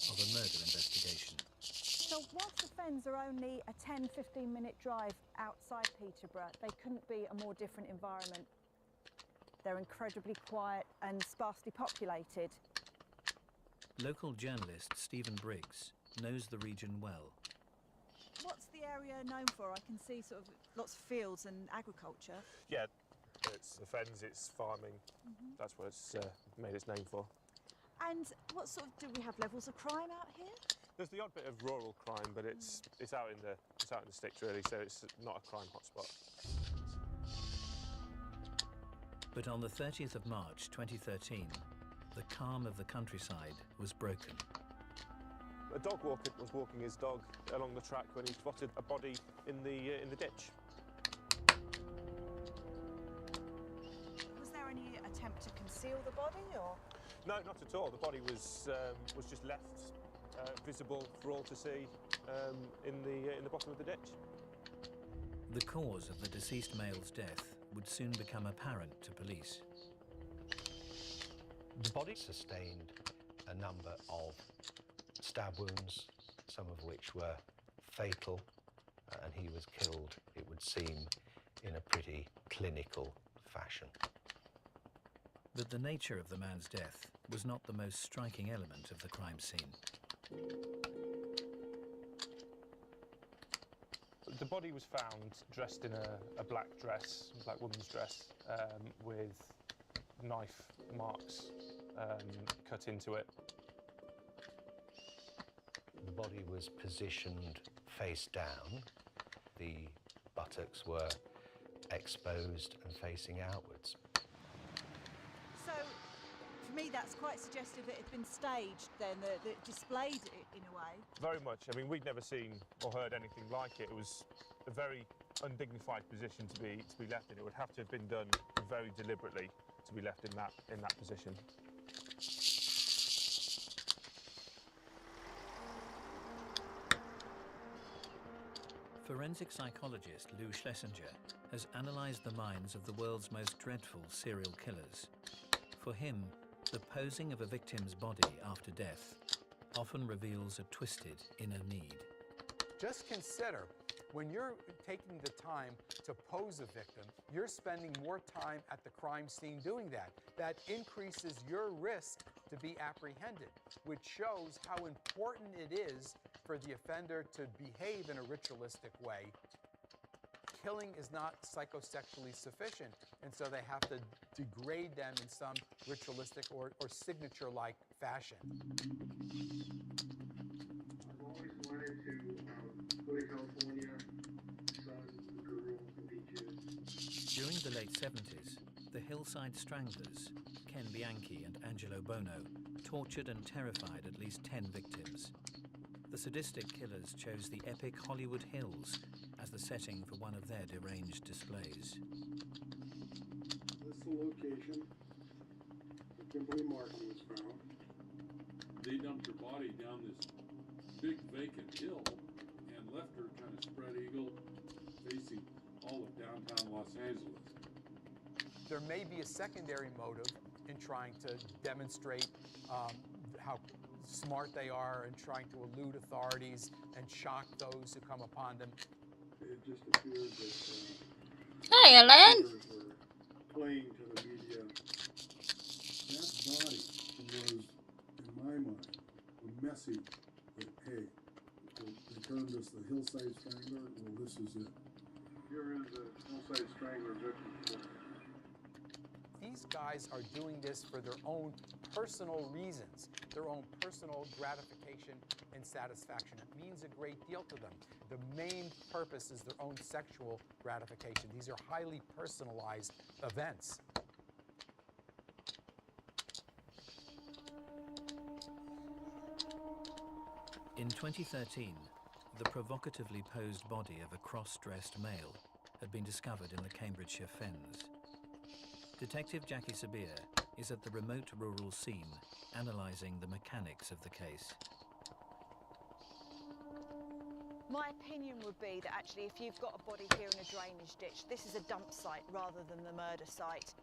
of a murder investigation. So whilst the Fens are only a 10-15 minute drive outside Peterborough, they couldn't be a more different environment. They're incredibly quiet and sparsely populated. Local journalist Stephen Briggs knows the region well. What's the area known for? I can see sort of lots of fields and agriculture. Yeah, it's the Fens, it's farming. That's what it's made its name for. And what sort of, do we have levels of crime out here? There's the odd bit of rural crime, but it's out in the sticks really, so it's not a crime hotspot. But on the 30th of March 2013, the calm of the countryside was broken. A dog walker was walking his dog along the track when he spotted a body in the ditch. Was there any attempt to conceal the body, or? No, not at all. The body was just left visible for all to see in the bottom of the ditch. The cause of the deceased male's death would soon become apparent to police. The body sustained a number of stab wounds, some of which were fatal, and he was killed, it would seem, in a pretty clinical fashion. But the nature of the man's death was not the most striking element of the crime scene. The body was found dressed in a black dress, black woman's dress, with knife marks cut into it. The body was positioned face down. The buttocks were exposed and facing outwards. So, for me, that's quite suggestive that it had been staged then, that it displayed it in a way. Very much. I mean, we'd never seen or heard anything like it. It was a very undignified position to be left in. It would have to have been done very deliberately to be left in that position. Forensic psychologist Lou Schlesinger has analysed the minds of the world's most dreadful serial killers. For him, the posing of a victim's body after death often reveals a twisted inner need. Just consider When you're taking the time to pose a victim, you're spending more time at the crime scene doing that. That increases your risk to be apprehended, which shows how important it is for the offender to behave in a ritualistic way. Killing is not psychosexually sufficient, and so they have to degrade them in some ritualistic or signature-like fashion. I've always wanted to go to California, sun, girls, the beaches. During the late 70s, the Hillside Stranglers, Ken Bianchi and Angelo Bono, tortured and terrified at least 10 victims. The sadistic killers chose the epic Hollywood Hills as the setting for one of their deranged displays. This is the location where Kimberly Martin was found. They dumped her body down this big vacant hill and left her kind of spread eagle facing all of downtown Los Angeles. There may be a secondary motive in trying to demonstrate how smart they are and trying to elude authorities and shock those who come upon them. It just appeared that Hey, Ellen. were playing to the media. That body was, in my mind, messy. That, hey, they termed us the Hillside Strangler. Well, this is it. Here is a Hillside Strangler victim. These guys are doing this for their own personal reasons, their own personal gratification and satisfaction. It means a great deal to them. The main purpose is their own sexual gratification. These are highly personalized events. In 2013, the provocatively posed body of a cross-dressed male had been discovered in the Cambridgeshire Fens. Detective Jackie Sabir is at the remote rural scene, analysing the mechanics of the case. My opinion would be that actually if you've got a body here in a drainage ditch, this is a dump site rather than the murder site.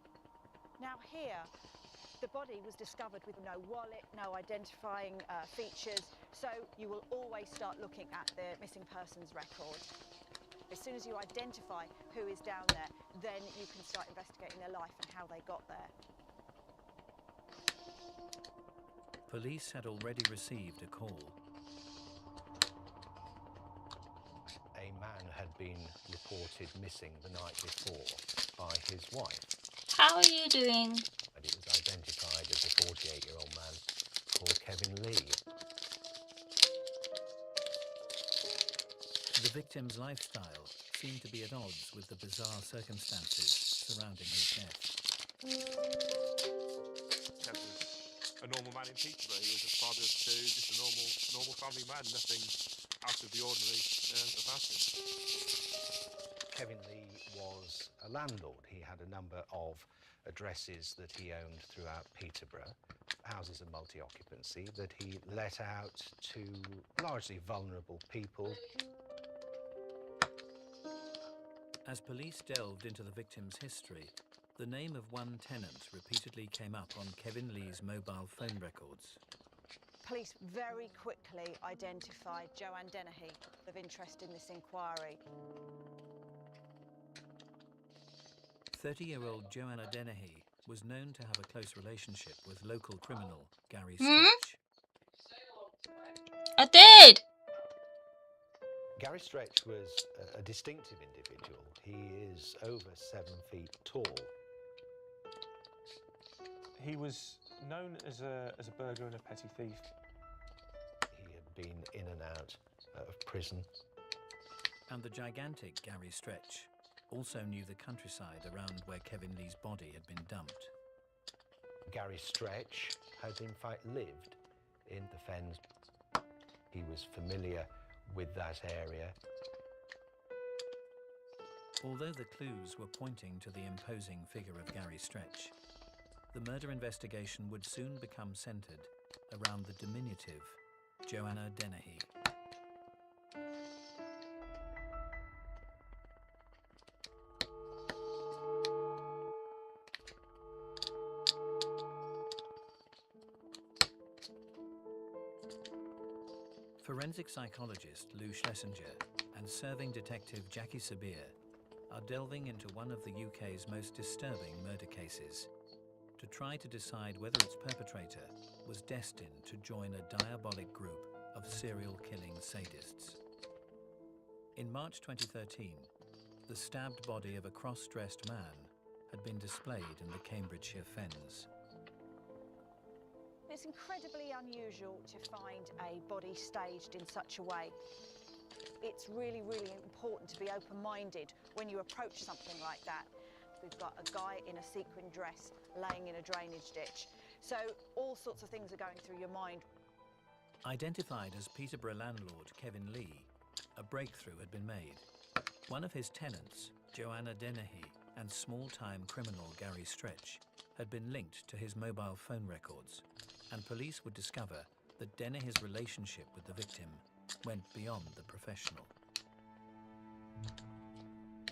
Now here, the body was discovered with no wallet, no identifying features, so you will always start looking at the missing persons record. As soon as you identify who is down there, then you can start investigating their life and how they got there. Police had already received a call. A man had been reported missing the night before by his wife. How are you doing? And it was identified as a 48-year-old man called Kevin Lee. The victim's lifestyle seemed to be at odds with the bizarre circumstances surrounding his death. Kev was a normal man in Peterborough. He was a father of two, just a normal family man, nothing out of the ordinary about him. Kevin Lee was a landlord. He had a number of addresses that he owned throughout Peterborough, houses of multi-occupancy that he let out to largely vulnerable people. As police delved into the victim's history, the name of one tenant repeatedly came up on Kevin Lee's mobile phone records. Police very quickly identified Joanne Dennehy of interest in this inquiry. 30-year-old Joanna Dennehy was known to have a close relationship with local criminal Gary Stretch. I did! Gary Stretch was a distinctive individual. He is over 7 feet tall. He was known as a burglar and a petty thief. He had been in and out of prison. And the gigantic Gary Stretch also knew the countryside around where Kevin Lee's body had been dumped. Gary Stretch had in fact lived in the Fens. He was familiar with that area. Although the clues were pointing to the imposing figure of Gary Stretch, the murder investigation would soon become centred around the diminutive Joanna Dennehy. Forensic psychologist Lou Schlesinger and serving detective Jackie Sabir are delving into one of the UK's most disturbing murder cases to try to decide whether its perpetrator was destined to join a diabolic group of serial killing sadists. In March 2013, the stabbed body of a cross-dressed man had been displayed in the Cambridgeshire Fens. It's incredibly unusual to find a body staged in such a way. It's really, really important to be open-minded when you approach something like that. We've got a guy in a sequin dress laying in a drainage ditch. So all sorts of things are going through your mind. Identified as Peterborough landlord Kevin Lee, a breakthrough had been made. One of his tenants, Joanna Dennehy, and small-time criminal Gary Stretch had been linked to his mobile phone records, and police would discover that Dennehy's relationship with the victim went beyond the professional.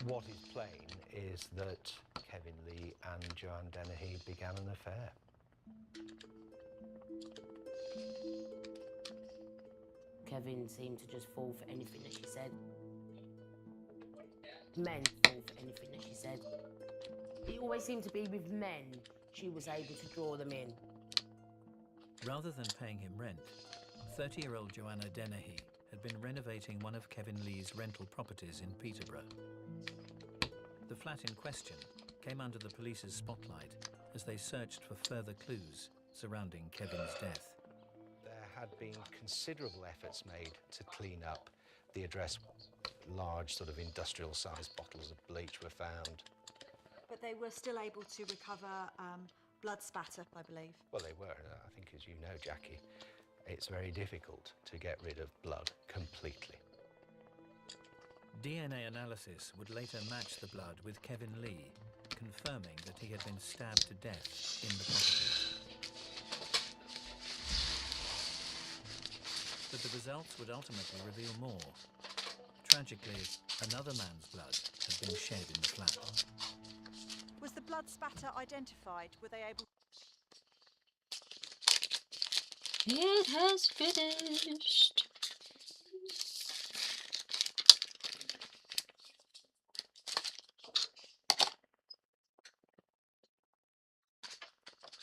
What is plain is that Kevin Lee and Joanne Dennehy began an affair. Kevin seemed to just fall for anything that she said. Men fall for anything that she said. It always seemed to be with men she was able to draw them in. Rather than paying him rent, 30-year-old Joanna Dennehy had been renovating one of Kevin Lee's rental properties in Peterborough. The flat in question came under the police's spotlight as they searched for further clues surrounding Kevin's death. There had been considerable efforts made to clean up the address. Large sort of industrial-sized bottles of bleach were found. But they were still able to recover blood spatter, I believe. Well, they were. I think, as you know, Jackie, it's very difficult to get rid of blood completely. DNA analysis would later match the blood with Kevin Lee, confirming that he had been stabbed to death in the property. But the results would ultimately reveal more. Tragically, another man's blood had been shed in the flat. Was the blood spatter identified? Were they able... It has finished.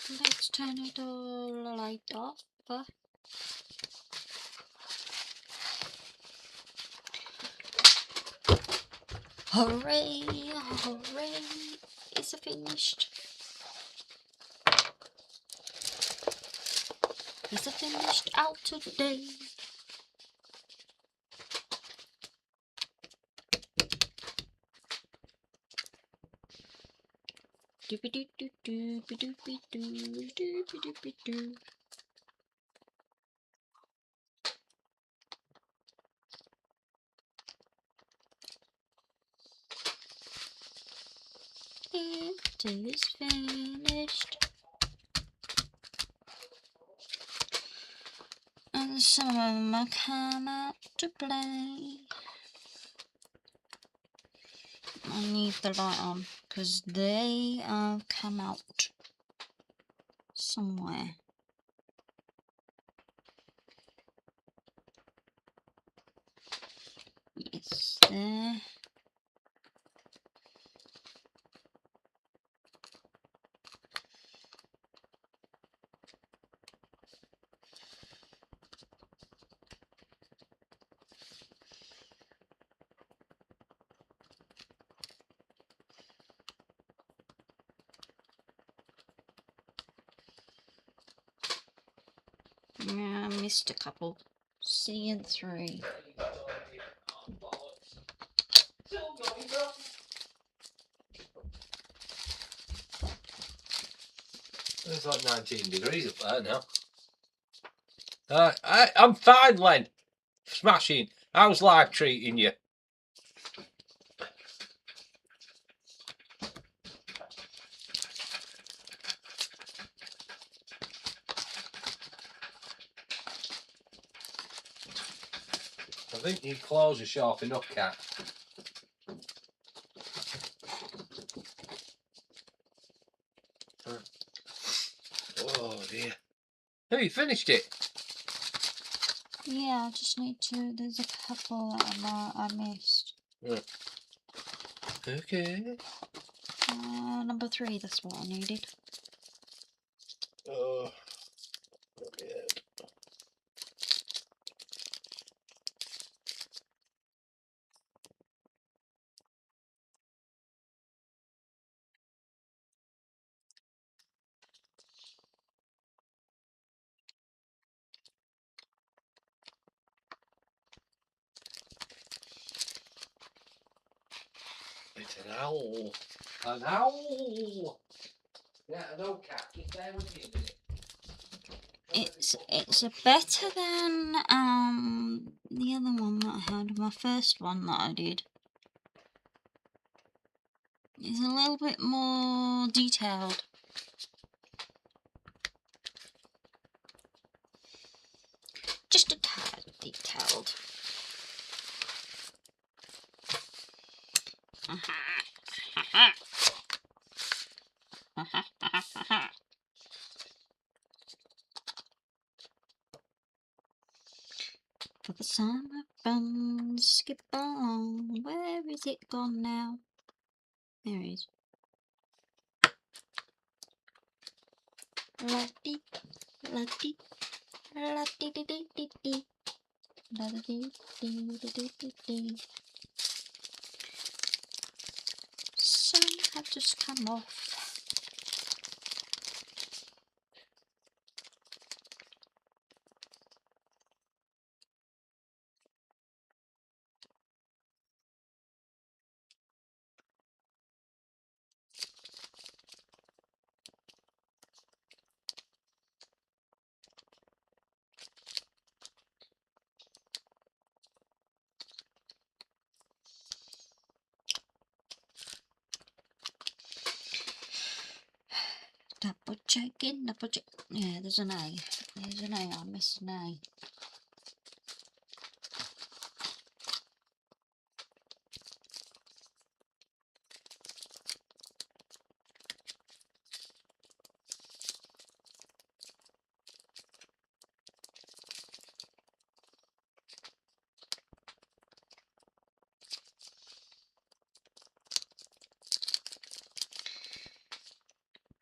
Let's turn it all light off. Hooray! Hooray! It's finished. It's finished out today. Doopy doo doo doopy doopy doo doopy doopy doo. It is finished. And some of them are come out to play. I need the light on because they have come out somewhere. Yes, there. Yeah, I missed a couple. C and 3. It's like 19 degrees up there now. I'm fine, Len. Smashing. How's life treating you? I think your claws are sharp enough, Cat. Oh dear. Have you finished it? Yeah, I just need to. There's a couple that I missed. Yeah. Okay. Number 3. That's what I needed. Oh. Okay. It's an owl. An owl. Yeah, an old cat. Just bear with me a minute. It's a better than the other one that I had. My first one that I did. It's a little bit more detailed. Just a tad detailed. For the summer fun, skip along. Where is it gone now? There it is. La-dee, la-dee, la-dee-dee-dee-dee-dee. La-dee-dee-dee-dee-dee-dee. Some have just come off. Double checking, double check. Yeah, there's an A. There's an A. I missed an A.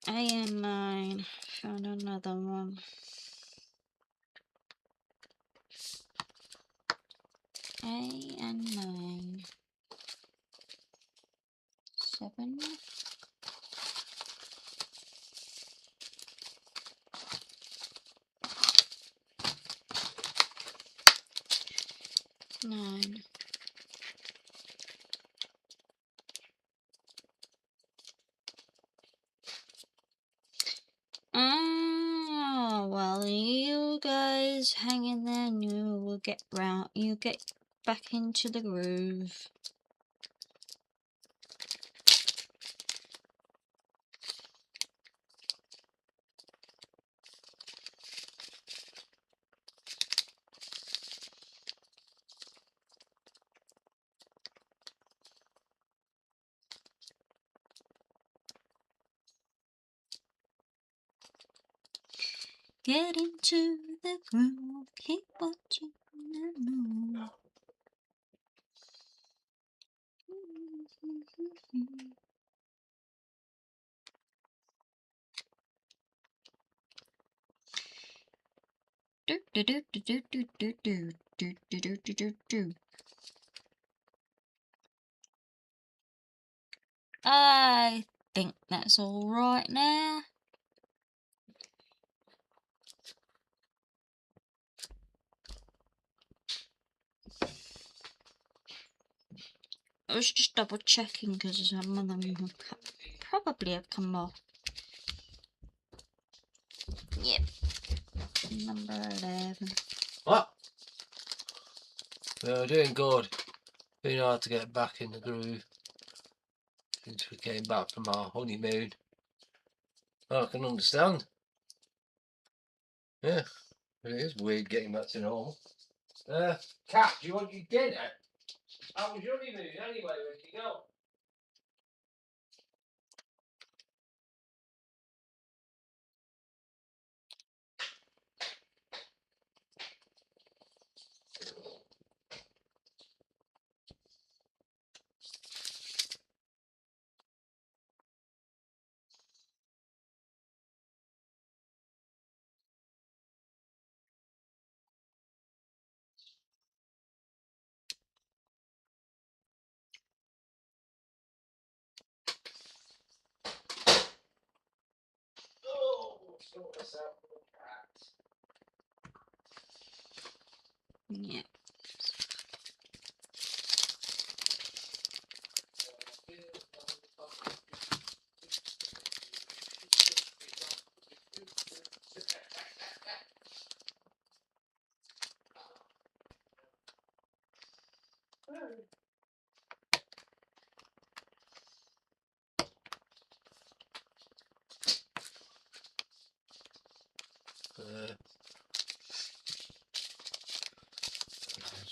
A and 9. Found another one. A and 9. 7. 9. Ah, well, you guys hang in there and you will get round. You get back into the groove. Get into the groove. Keep watching the move. Do do do do do do do do do do do do do. I think that's all right now. I was just double checking because some of them have probably have come off. Yep. Number 11. What? We're doing good. Been hard to get back in the groove since we came back from our honeymoon. I can understand. Yeah, but it is weird getting back to normal. Cat, do you want your dinner? How was your honeymoon anyway? Where'd you go? Yeah.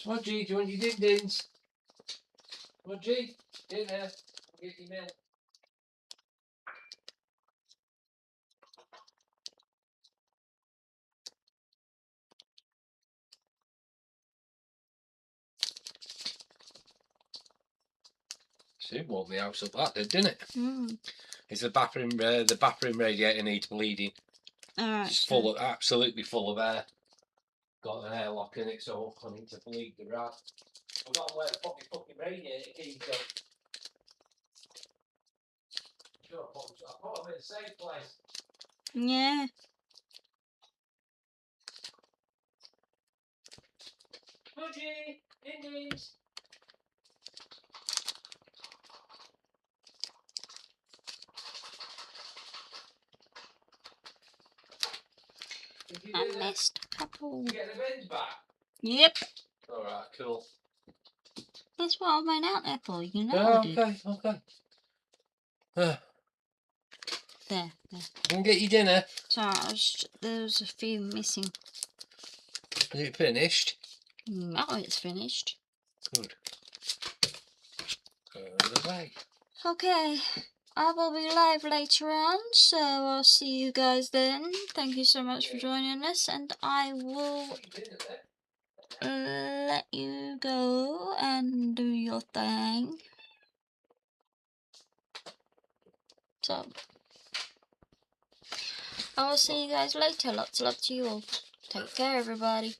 Smudgy, do you want your din-dins? Smudgy, dinner. I'll get your milk. See, warmed the house up that did, didn't it? Mm. It's the bathroom radiator needs bleeding. Alright. It's full of, absolutely full of air. Got an airlock in it, so I need to bleed the rat. I've got to where the fucking radiator keys go. Sure, I put them in a safe place. Yeah. Smudgy, Indies. I missed a couple. You get the bins back? Yep. Alright, cool. That's what I went out there for, you know. Oh, I did. okay. There. You can get your dinner. Sorry, there was a few missing. Is it finished? No, it's finished. Good. Go away. Okay. I will be live later on, so I'll see you guys then. Thank you so much for joining us, and I will let you go and do your thing. So, I will see you guys later. Lots of love to you all. Take care, everybody.